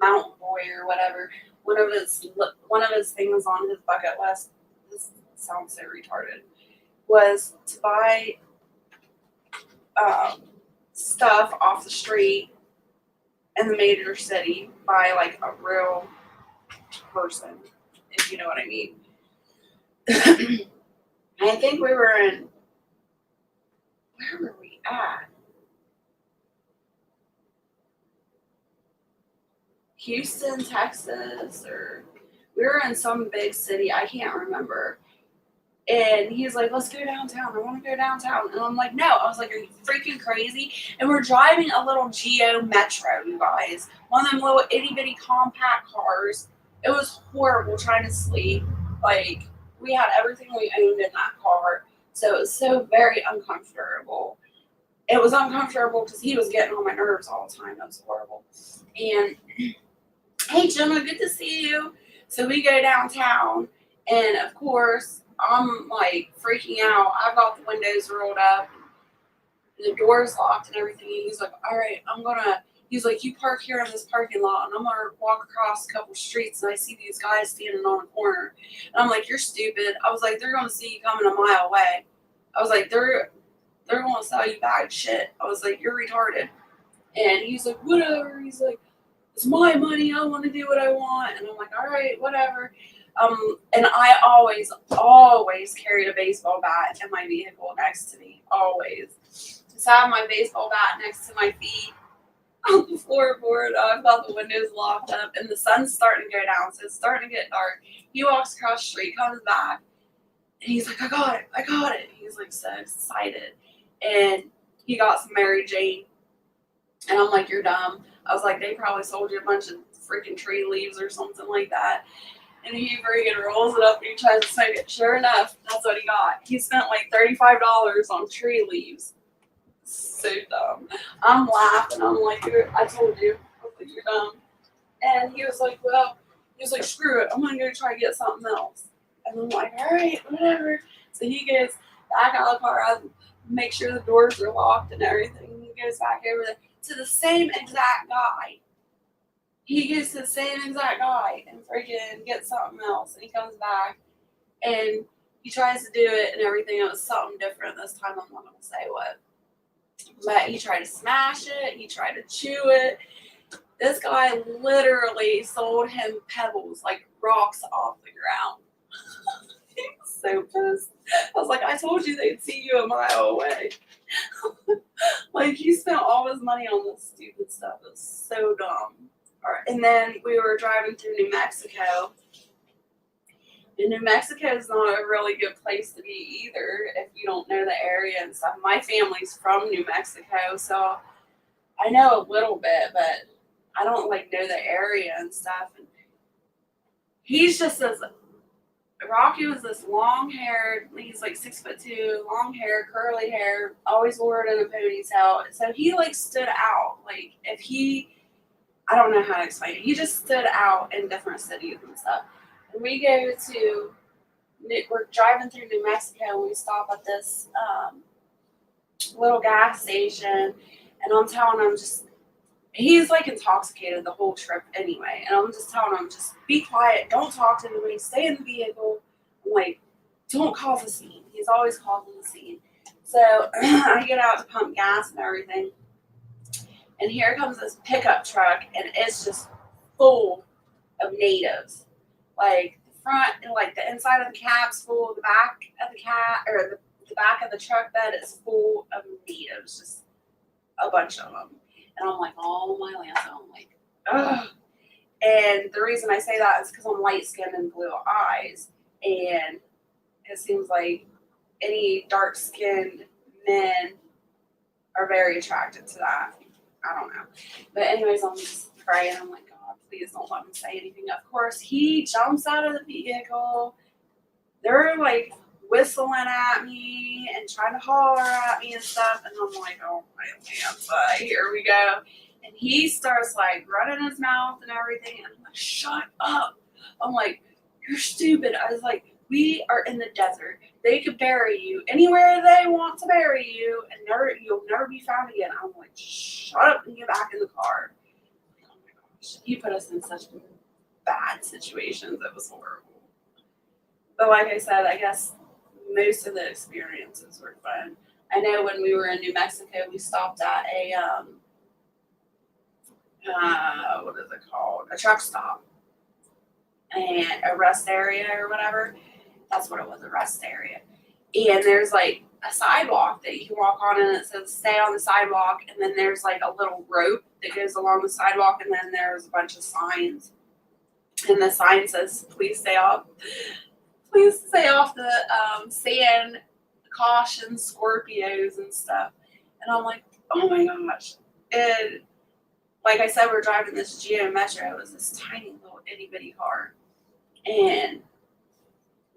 mountain boy or whatever, one of his things on his bucket list, this sounds so retarded, was to buy stuff off the street in the major city by like a real person, if you know what I mean. I think we were in, where were we at? Houston, Texas, or we were in some big city. I can't remember. And he's like, let's go downtown. I want to go downtown. And I'm like, no. I was like, are you freaking crazy? And we're driving a little Geo Metro, you guys. One of them little itty bitty compact cars. It was horrible trying to sleep. Like, we had everything we owned in that car. So it was so very uncomfortable. It was uncomfortable because he was getting on my nerves all the time. That was horrible. And, hey, Gemma, good to see you. So we go downtown. And, of course, I'm like freaking out. I've got the windows rolled up, the door's locked and everything. And he's like, all right, he's like, you park here in this parking lot and I'm going to walk across a couple streets and I see these guys standing on a corner. And I'm like, you're stupid. I was like, they're going to see you coming a mile away. I was like, they're going to sell you bag shit. I was like, you're retarded. And he's like, whatever. He's like, it's my money. I want to do what I want. And I'm like, all right, whatever. And I always carried a baseball bat in my vehicle next to me. Always. So I have my baseball bat next to my feet on the floorboard. I've got the windows locked up and the sun's starting to go down. So it's starting to get dark. He walks across the street, comes back, and he's like, I got it. He's like so excited. And he got some Mary Jane. And I'm like, you're dumb. I was like, they probably sold you a bunch of freaking tree leaves or something like that. And he freaking rolls it up and he tries to smoke it. Sure enough, that's what he got. He spent like $35 on tree leaves. So dumb. I'm laughing. I'm like, I told you. I was like, you're dumb. And he was like, screw it. I'm going to go try to get something else. And I'm like, all right, whatever. So he goes back out of the car. I make sure the doors are locked and everything. He goes back over there to the same exact guy. He gets the same exact guy and freaking gets something else. And he comes back and he tries to do it and everything. It was something different this time. I'm not going to say what. But he tried to smash it. He tried to chew it. This guy literally sold him pebbles, like rocks off the ground. He was so pissed. I was like, I told you they'd see you a mile away. Like, he spent all his money on this stupid stuff. It was so dumb. And then we were driving through New Mexico. And New Mexico is not a really good place to be either if you don't know the area and stuff. My family's from New Mexico, so I know a little bit, but I don't like know the area and stuff. And he's just this. Rocky was this long-haired. He's like 6'2", long hair, curly hair. Always wore it in a ponytail. So he like stood out. Like if he. I don't know how to explain it. He just stood out in different cities and stuff. And we we're driving through New Mexico and we stop at this little gas station. And I'm telling him he's like intoxicated the whole trip anyway. And I'm just telling him, just be quiet. Don't talk to anybody. Stay in the vehicle. I'm like, don't cause a scene. He's always causing a scene. So I get out to pump gas and everything. And here comes this pickup truck, and it's just full of natives. Like the front and like the inside of the cab's full, the back of the cab or the back of the truck bed is full of natives, just a bunch of them. And I'm like, oh my Lanta, I'm like, ugh. And the reason I say that is because I'm light skinned and blue eyes, and it seems like any dark skinned men are very attracted to that. I don't know. But anyways, I'm just praying. I'm like, God, please don't let him say anything. Of course, he jumps out of the vehicle. They're like whistling at me and trying to holler at me and stuff. And I'm like, oh my Lanta, here we go. And he starts like running his mouth and everything. And I'm like, shut up. I'm like, you're stupid. I was like, we are in the desert. They could bury you anywhere they want to bury you, and you'll never be found again. I'm like, shut up and get back in the car. Oh my He put us in such bad situations. It was horrible. But like I said, I guess most of the experiences were fun. I know when we were in New Mexico, we stopped at a what is it called? A truck stop and a rest area or whatever. That's what it was, a rest area. And there's like a sidewalk that you can walk on, and it says stay on the sidewalk. And then there's like a little rope that goes along the sidewalk, and then there's a bunch of signs. And the sign says, please stay off the sand, caution Scorpios and stuff. And I'm like, oh my gosh. And like I said, we're driving this Geo Metro. It was this tiny little itty bitty car. And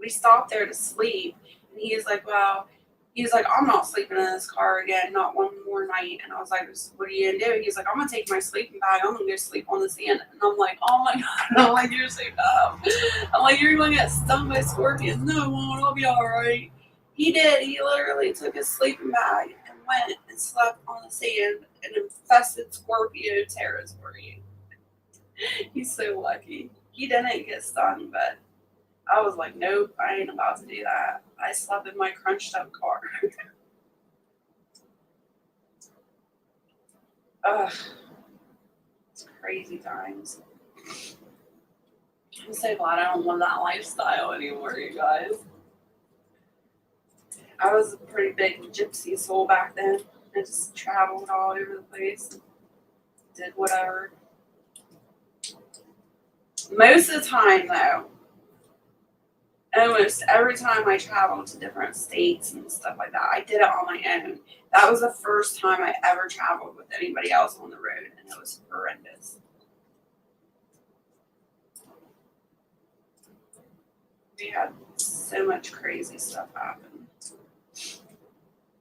we stopped there to sleep. And he was like, I'm not sleeping in this car again, not one more night. And I was like, what are you going to do? He's like, I'm going to take my sleeping bag. I'm going to go sleep on the sand. And I'm like, oh my God. And I'm like, you're so dumb. I'm like, you're going to get stung by scorpions. No, I won't. I'll be all right. He did. He literally took his sleeping bag and went and slept on the sand in infested Scorpio territory. He's so lucky. He didn't get stung, but I was like, nope, I ain't about to do that. I slept in my crunched up car. Ugh. It's crazy times. I'm so glad I don't live that lifestyle anymore, you guys. I was a pretty big gypsy soul back then. I just traveled all over the place. Did whatever. Most of the time, though, almost every time I traveled to different states and stuff like that, I did it on my own. That was the first time I ever traveled with anybody else on the road, and it was horrendous. We had so much crazy stuff happen.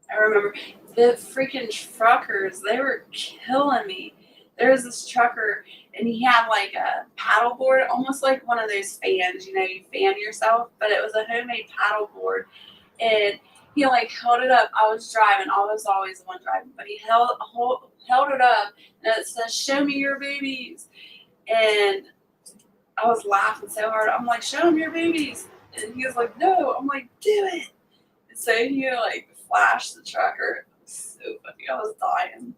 I remember the freaking truckers, they were killing me. There was this trucker, and he had like a paddle board, almost like one of those fans, you fan yourself, but it was a homemade paddle board. And he like held it up. I was driving. I was always the one driving, but he held it up, and it says, show me your boobies. And I was laughing so hard. I'm like, show him your boobies. And he was like, no. I'm like, do it. And so he like flashed the trucker. It was so funny. I was dying.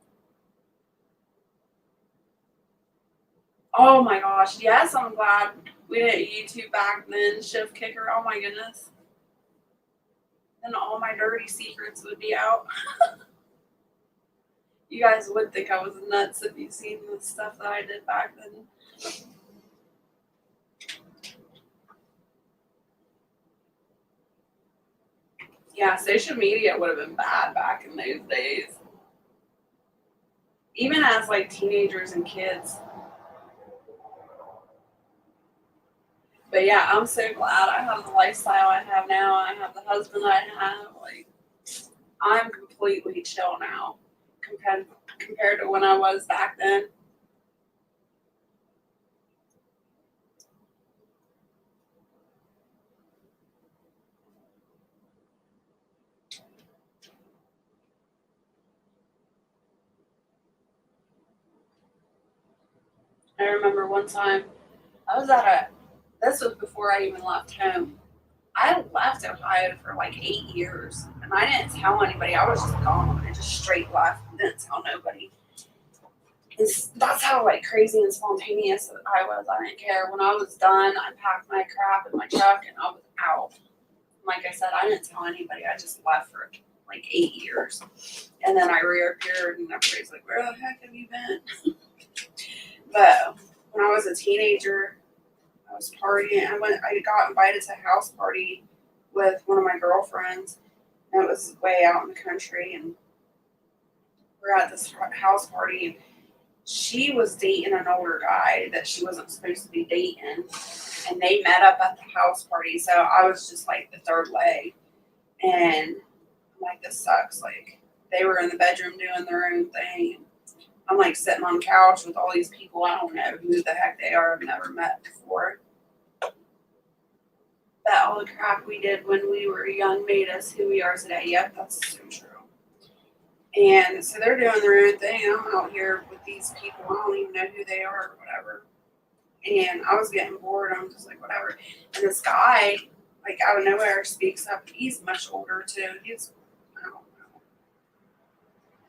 Oh my gosh. Yes, I'm glad we didn't YouTube back then. Shift kicker. Oh my goodness. Then all my dirty secrets would be out. You guys would think I was nuts if you seen the stuff that I did back then. Yeah, social media would have been bad back in those days. Even as like teenagers and kids. But yeah, I'm so glad I have the lifestyle I have now. I have the husband I have. Like, I'm completely chill now compared to when I was back then. I remember one time I was this was before I even left home. I left Ohio for like 8 years, and I didn't tell anybody. I was just gone. I just straight left and didn't tell nobody. And that's how like crazy and spontaneous I was. I didn't care. When I was done, I packed my crap in my truck and I was out. Like I said, I didn't tell anybody. I just left for like 8 years, and then I reappeared, and everybody's like, "Where the heck have you been?" But when I was a teenager, I was partying. I got invited to a house party with one of my girlfriends, and it was way out in the country. And we're at this house party, and she was dating an older guy that she wasn't supposed to be dating, and they met up at the house party. So I was just like the third leg, and I'm like, this sucks. Like, they were in the bedroom doing their own thing. I'm like sitting on the couch with all these people. I don't know who the heck they are. I've never met before. That all the crap we did when we were young made us who we are today. Yep, that's so true. And so they're doing their own thing. I'm out here with these people. I don't even know who they are or whatever. And I was getting bored. I'm just like, whatever. And this guy, like out of nowhere, speaks up. He's much older too. I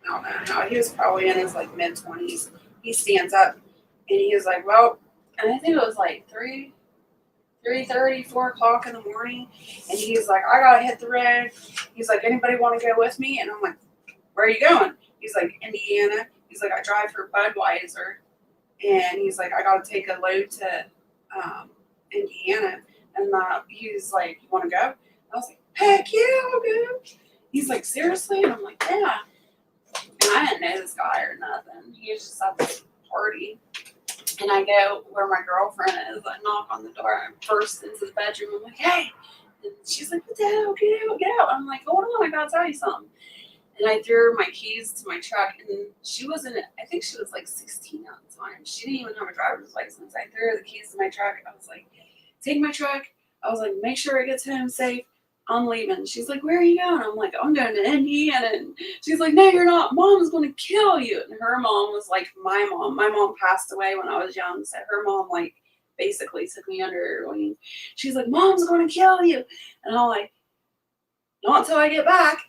don't know how. He was probably in his like mid-20s. He stands up and he was like, well, and I think it was like 3:30, 4 o'clock in the morning. And he's like, I gotta hit the road. He's like, anybody want to go with me? And I'm like, where are you going? He's like, Indiana. He's like, I drive for Budweiser. And he's like, I got to take a load to Indiana. And he's like, you want to go? I was like, heck yeah, I'll go. He's like, seriously? And I'm like, yeah. And I didn't know this guy or nothing. He was just at this party. And I go where my girlfriend is. I knock on the door. I'm first into the bedroom. I'm like, hey. And she's like, what the hell? Get out. I'm like, hold on, I got to tell you something. And I threw her my keys to my truck, and she wasn't, I think she was like 16 at the time. She didn't even have a driver's license. I threw her the keys to my truck. I was like, take my truck. I was like, make sure it gets home safe. I'm leaving. She's like, where are you going? I'm like, I'm going to Indiana. And she's like, no, you're not. Mom's going to kill you. And her mom was like my mom. My mom passed away when I was young. So her mom, like, basically took me under her wing. She's like, Mom's going to kill you. And I'm like, not until I get back.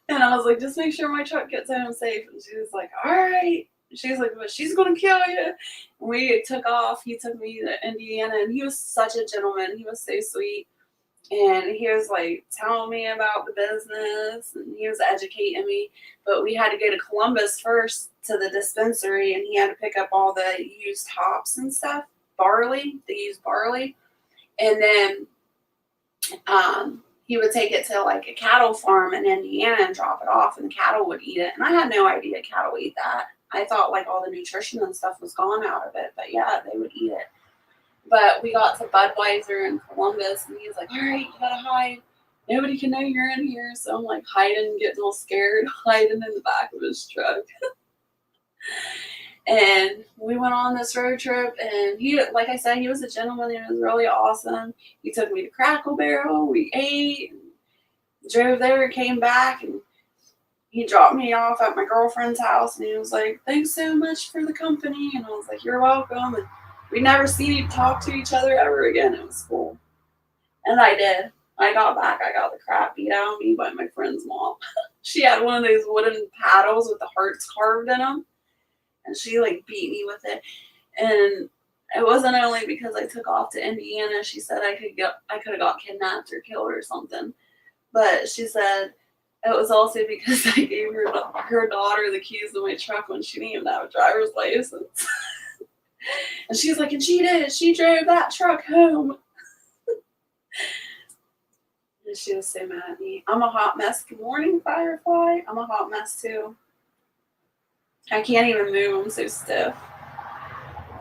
And I was like, just make sure my truck gets home safe. And she was like, all right. She's like, but she's going to kill you. And we took off. He took me to Indiana, and he was such a gentleman. He was so sweet. And he was like telling me about the business, and he was educating me. But we had to go to Columbus first to the dispensary, and he had to pick up all the used hops and stuff, barley. They use barley. And then he would take it to like a cattle farm in Indiana and drop it off, and the cattle would eat it. And I had no idea cattle eat that. I thought like all the nutrition and stuff was gone out of it, but yeah, they would eat it. But we got to Budweiser in Columbus, and he was like, all right, you gotta hide. Nobody can know you're in here. So I'm like hiding, getting all scared, hiding in the back of his truck. And we went on this road trip, and he, like I said, he was a gentleman. He was really awesome. He took me to Crackle Barrel. We ate, and drove there, came back, and he dropped me off at my girlfriend's house. And he was like, thanks so much for the company. And I was like, you're welcome. And we'd never seen talk to each other ever again. It was cool. And I did. I got back. I got the crap beat out of me by my friend's mom. She had one of those wooden paddles with the hearts carved in them. And she like beat me with it. And it wasn't only because I took off to Indiana. She said I could have got kidnapped or killed or something. But she said it was also because I gave her daughter the keys to my truck when she didn't even have a driver's license. And she's like, and she did. She drove that truck home. And she was so mad at me. I'm a hot mess. Good morning, Firefly. I'm a hot mess too. I can't even move. I'm so stiff.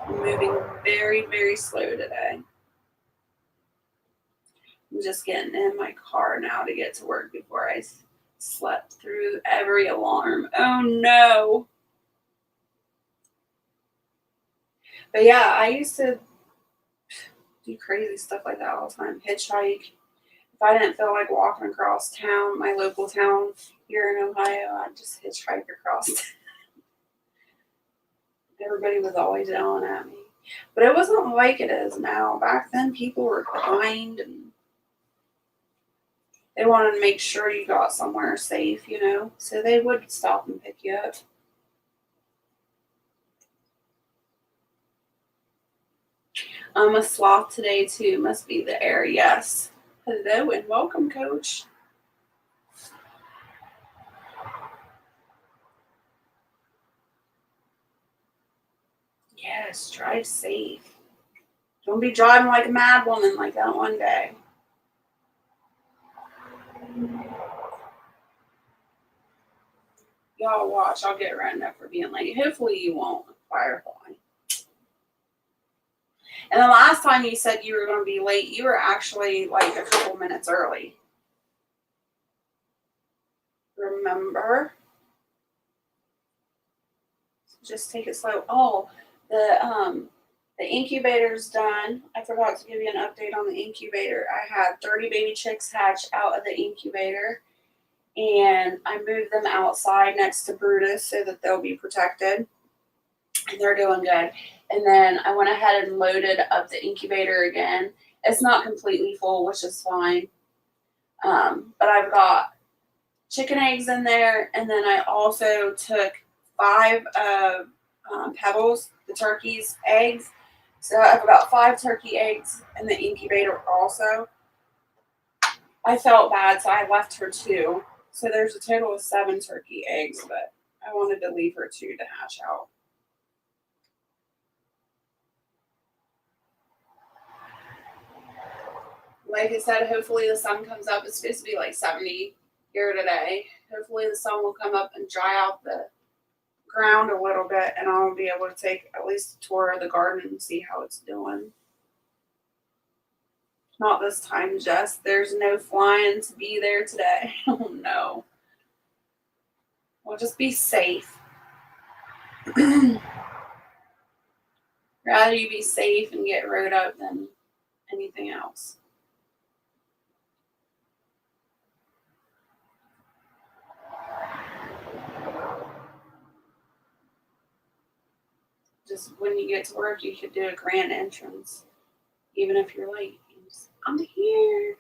I'm moving very, very slow today. I'm just getting in my car now to get to work before I slept through every alarm. Oh no. But yeah, I used to do crazy stuff like that all the time. Hitchhike. If I didn't feel like walking across town, my local town here in Ohio, I'd just hitchhike across town. Everybody was always yelling at me. But it wasn't like it is now. Back then, people were kind, and they wanted to make sure you got somewhere safe, you know. So they would stop and pick you up. I'm a sloth today, too. Must be the air, yes. Hello and welcome, Coach. Yes, drive safe. Don't be driving like a mad woman like that one day. Y'all watch, I'll get written up for being late. Hopefully you won't, Firefly. And the last time you said you were going to be late, you were actually like a couple minutes early. Remember? Just take it slow. Oh, the incubator's done. I forgot to give you an update on the incubator. I had 30 baby chicks hatch out of the incubator, and I moved them outside next to Brutus so that they'll be protected, and they're doing good. And then I went ahead and loaded up the incubator again. It's not completely full, which is fine. But I've got chicken eggs in there, and then I also took 5 of Pebbles, the turkey's eggs. So I have about 5 turkey eggs in the incubator also. I felt bad, so I left her 2. So there's a total of 7 turkey eggs, but I wanted to leave her 2 to hatch out. Like I said, hopefully the sun comes up. It's supposed to be like 70 here today. Hopefully the sun will come up and dry out the ground a little bit, and I'll be able to take at least a tour of the garden and see how it's doing. Not this time, Jess. There's no flying to be there today. Oh no. We'll just be safe. Rather you be safe and get rode up than anything else. Just when you get to work, you should do a grand entrance, even if you're late. I'm here.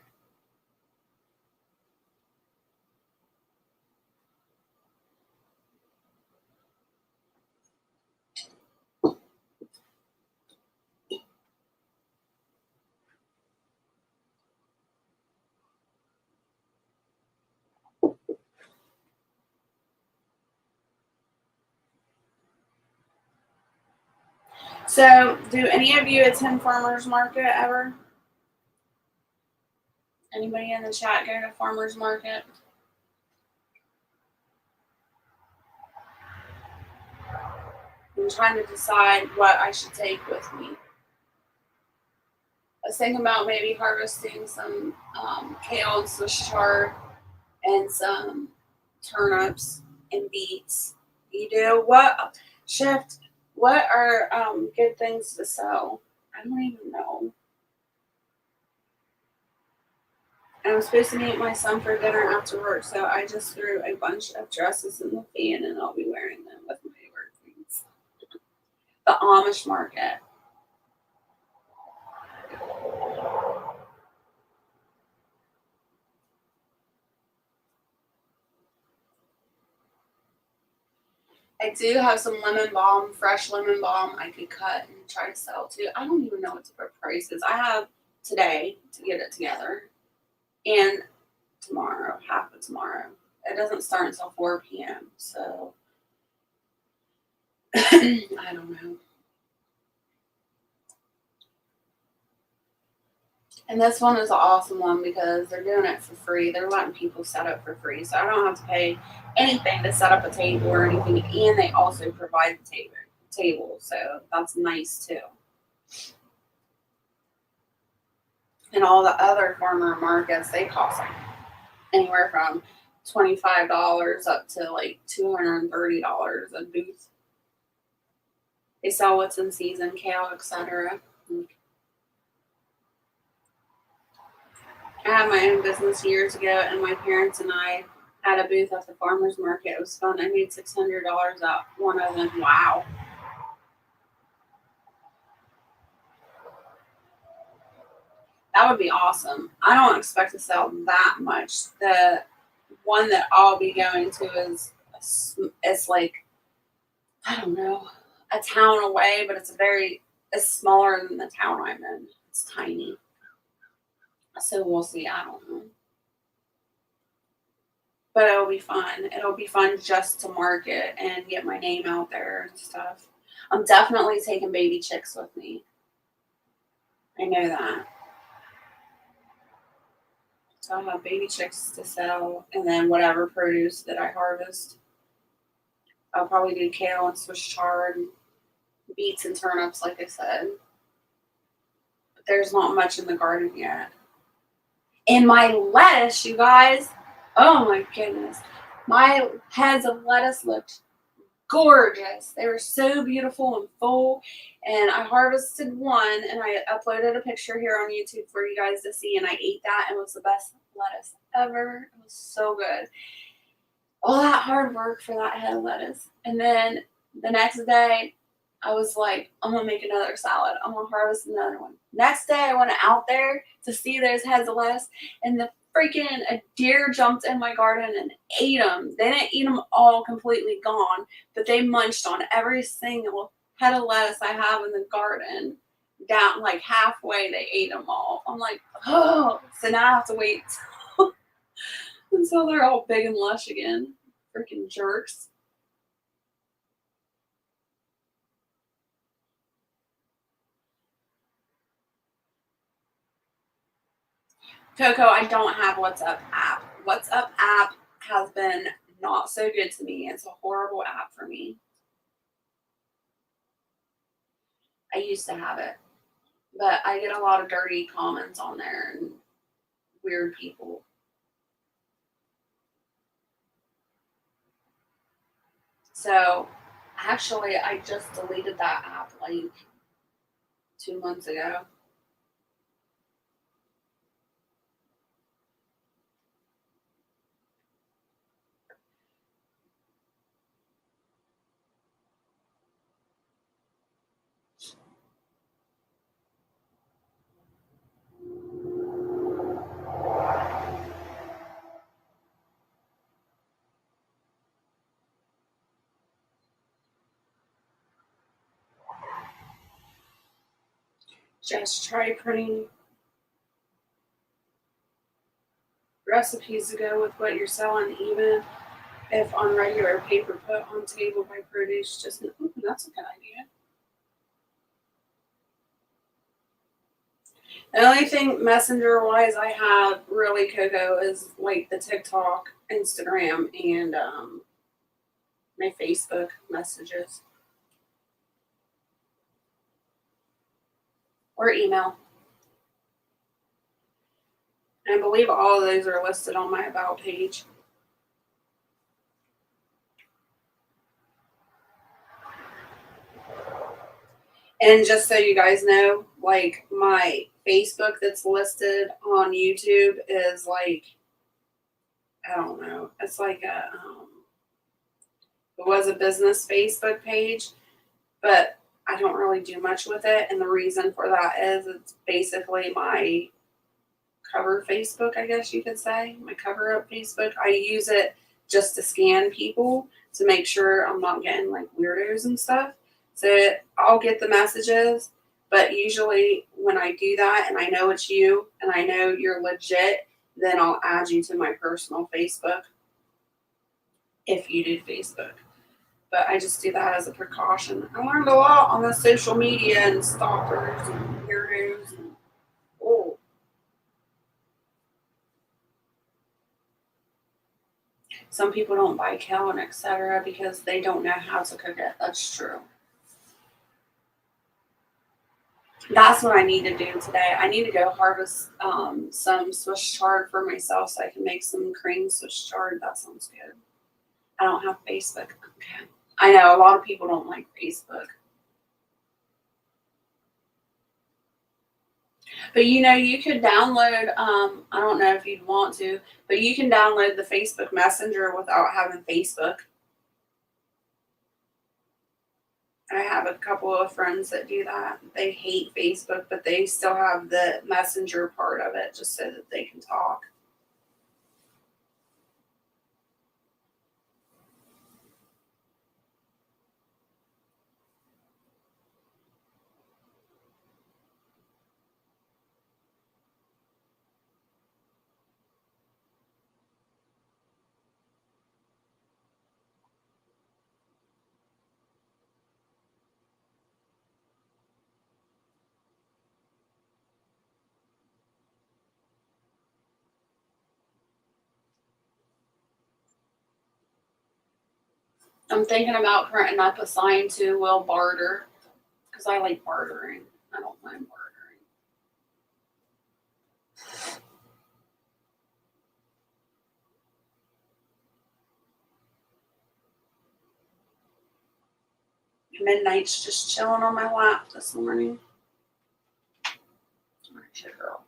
So, do any of you attend farmers market ever? Anybody in the chat go to farmers market? I'm trying to decide what I should take with me. I was thinking about maybe harvesting some kale and Swiss chard and some turnips and beets. You do what shift? What are good things to sell? I don't even know. And I'm supposed to meet my son for dinner after work, so I just threw a bunch of dresses in the fan, and I'll be wearing them with my work things. The Amish market. I do have some lemon balm, fresh lemon balm I could cut and try to sell too. I don't even know what the price is. I have today to get it together and tomorrow, half of tomorrow. It doesn't start until 4 p.m. So I don't know. And this one is an awesome one because they're doing it for free. They're letting people set up for free. So I don't have to pay anything to set up a table or anything. And they also provide the table. So that's nice too. And all the other farmer markets, they cost like anywhere from $25 up to like $230 a booth. They sell what's in season, kale, etc. I had my own business years ago, and my parents and I had a booth at the farmer's market. It was fun. I made $600 out one of them. Wow. That would be awesome. I don't expect to sell that much. The one that I'll be going to is, it's like, I don't know, a town away, but it's smaller than the town I'm in. It's tiny. So we'll see. I don't know. But it'll be fun. It'll be fun just to market and get my name out there and stuff. I'm definitely taking baby chicks with me. I know that. So I'll have baby chicks to sell, and then whatever produce that I harvest. I'll probably do kale and Swiss chard, and beets and turnips, like I said. But there's not much in the garden yet. And my lettuce, you guys, oh my goodness. My heads of lettuce looked gorgeous. They were so beautiful and full. And I harvested one, and I uploaded a picture here on YouTube for you guys to see. And I ate that, and it was the best lettuce ever. It was so good. All that hard work for that head of lettuce. And then the next day, I was like, I'm gonna make another salad. I'm gonna harvest another one. Next day, I went out there to see those heads of lettuce, and a deer jumped in my garden and ate them. They didn't eat them all completely gone, but they munched on every single head of lettuce I have in the garden. Down like halfway, they ate them all. I'm like, oh, so now I have to wait until they're all big and lush again. Freaking jerks. Coco, I don't have WhatsApp app. WhatsApp app has been not so good to me. It's a horrible app for me. I used to have it, but I get a lot of dirty comments on there and weird people. So actually, I just deleted that app like 2 months ago. Just try printing recipes to go with what you're selling, even if on regular paper put on table by produce. Just that's a good idea. The only thing messenger wise I have really, Coco, is like the TikTok, Instagram, and my Facebook messages or email. And I believe all of those are listed on my about page. And just so you guys know, like my Facebook that's listed on YouTube is like, I don't know, it's like it was a business Facebook page, but I don't really do much with it. And the reason for that is it's basically my cover Facebook, I guess you could say, my cover up Facebook. I use it just to scan people to make sure I'm not getting like weirdos and stuff. So I'll get the messages, but usually when I do that and I know it's you and I know you're legit, then I'll add you to my personal Facebook if you do Facebook. But I just do that as a precaution. I learned a lot on the social media and stalkers and weirdos and oh. Some people don't buy kale and etc. because they don't know how to cook it. That's true. That's what I need to do today. I need to go harvest some Swiss chard for myself so I can make some cream Swiss chard. That sounds good. I don't have Facebook. Okay. I know a lot of people don't like Facebook. But you could download, I don't know if you'd want to, but you can download the Facebook Messenger without having Facebook. I have a couple of friends that do that. They hate Facebook, but they still have the messenger part of it just so that they can talk. I'm thinking about printing up a sign to Will Barter because I like bartering. I don't mind bartering. Midnight's just chilling on my lap this morning. All right, girl.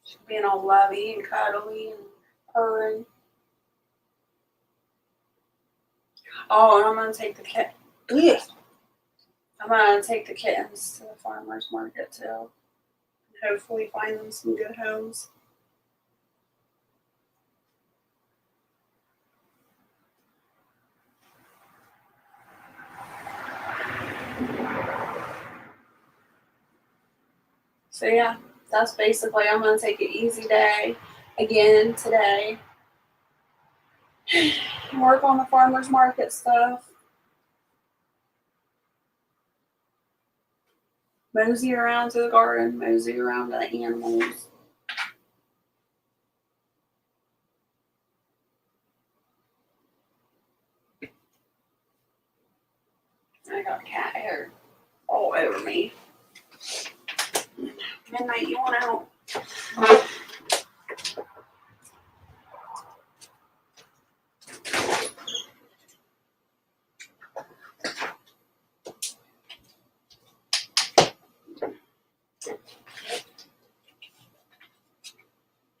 She's being all lovey and cuddly and purring. Oh, and I'm gonna take the kittens to the farmer's market too. And hopefully find them some good homes. So yeah, that's basically, I'm gonna take an easy day again today. Work on the farmer's market stuff. Mosey around to the garden, mosey around to the animals. I got cat hair all over me. Midnight, you want out?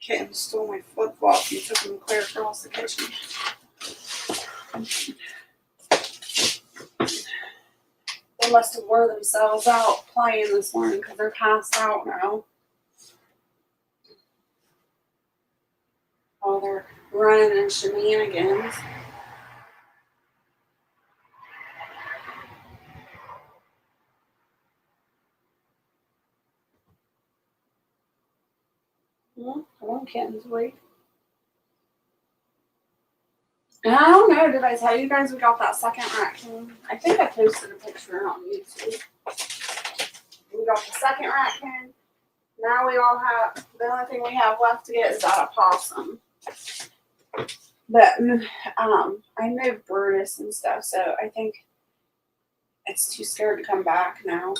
Kitten stole my flip flop and took them clear across the kitchen. They must have wore themselves out playing this morning because they're passed out now. Oh, they're running in shenanigans. Well, come on, kittens, wait. I don't know, did I tell you guys we got that second raccoon? I think I posted a picture on YouTube. We got the second raccoon. Now we all have, the only thing we have left to get is that opossum. But I moved Brutus and stuff, so I think it's too scared to come back now.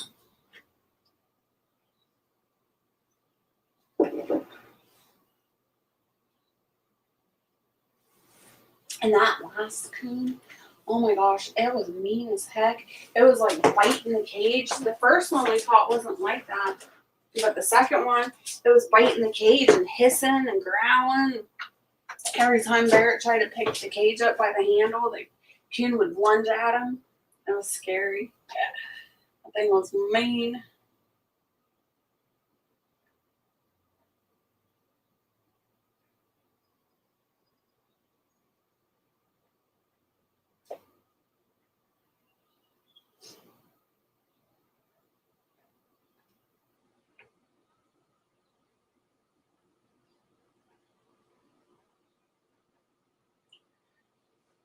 And that last coon, oh my gosh, it was mean as heck. It was like biting the cage. The first one we caught wasn't like that. But the second one, it was biting the cage and hissing and growling. Every time Barrett tried to pick the cage up by the handle, the coon would lunge at him. It was scary. That thing was mean.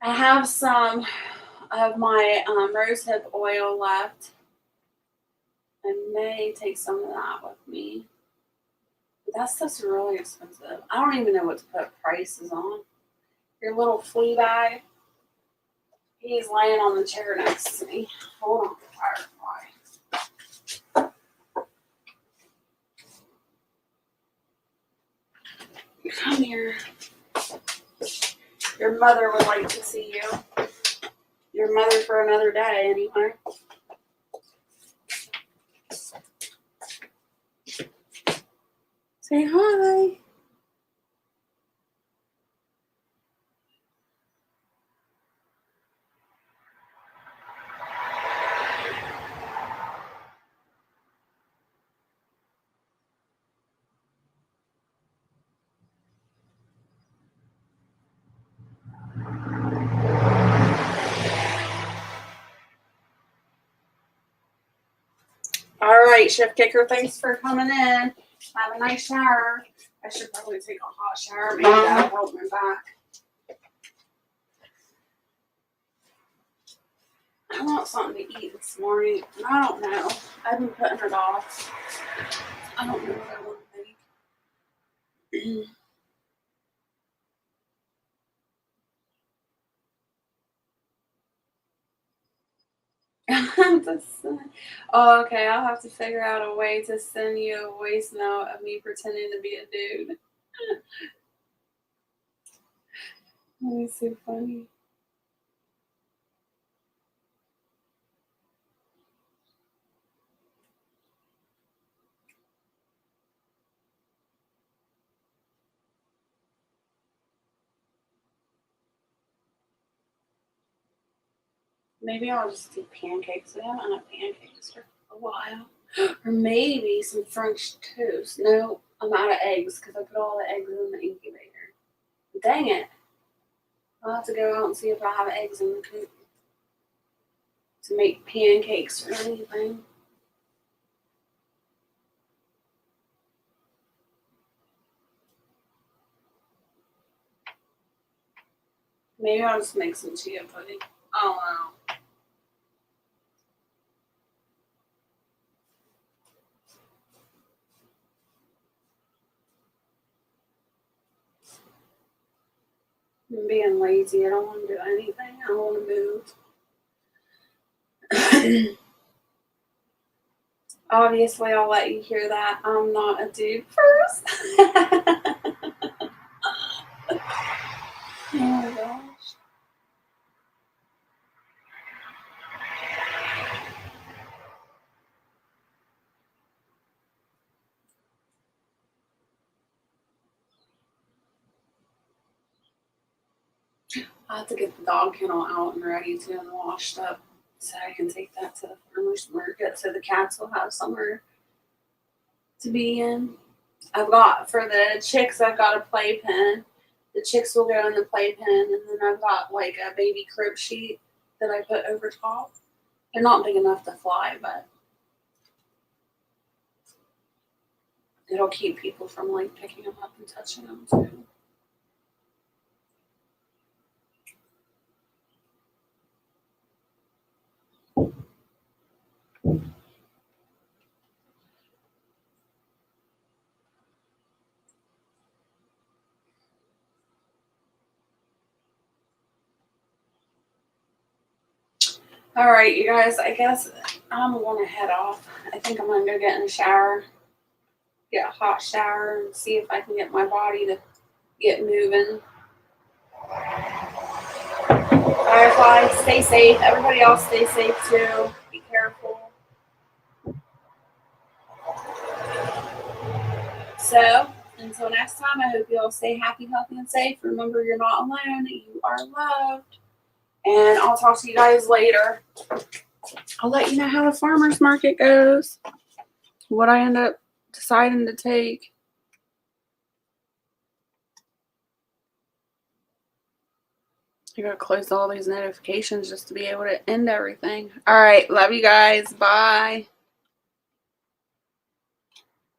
I have some of my rosehip oil left. I may take some of that with me. But that stuff's really expensive. I don't even know what to put prices on. Your little flea bag. He's laying on the chair next to me. Hold on, firefly. Come here. Your mother would like to see you. Your mother for another day, anyway. Say hi. All right, Chef Kicker, thanks for coming in. Have a nice shower. I should probably take a hot shower. Maybe that'll help my back. I want something to eat this morning. I don't know. I've been putting it off. I don't know what I want to make. Oh, okay. I'll have to figure out a way to send you a voice note of me pretending to be a dude. That is so funny. Maybe I'll just do pancakes. I haven't had pancakes for a while. Or maybe some French toast. No, I'm out of eggs because I put all the eggs in the incubator. Dang it. I'll have to go out and see if I have eggs in the coop to make pancakes or anything. Maybe I'll just make some chia pudding. I don't know. I'm being lazy. I don't want to do anything. I don't want to move. Obviously, I'll let you hear that. I'm not a dude first. Oh my gosh. I have to get the dog kennel out and ready to and washed up so I can take that to the farmer's market so the cats will have somewhere to be in. I've got, for the chicks, I've got a playpen. The chicks will go in the playpen, and then I've got like a baby crib sheet that I put over top. They're not big enough to fly, but it'll keep people from like picking them up and touching them too. All right, you guys, I guess I'm going to head off. I think I'm going to go get in the shower, get a hot shower, and see if I can get my body to get moving. Firefly, stay safe. Everybody else stay safe too. Be careful. So, until next time, I hope you all stay happy, healthy, and safe. Remember, you're not alone. You are loved. And I'll talk to you guys later. I'll let you know how the farmer's market goes. What I end up deciding to take. I gotta close all these notifications just to be able to end everything. All right. Love you guys. Bye.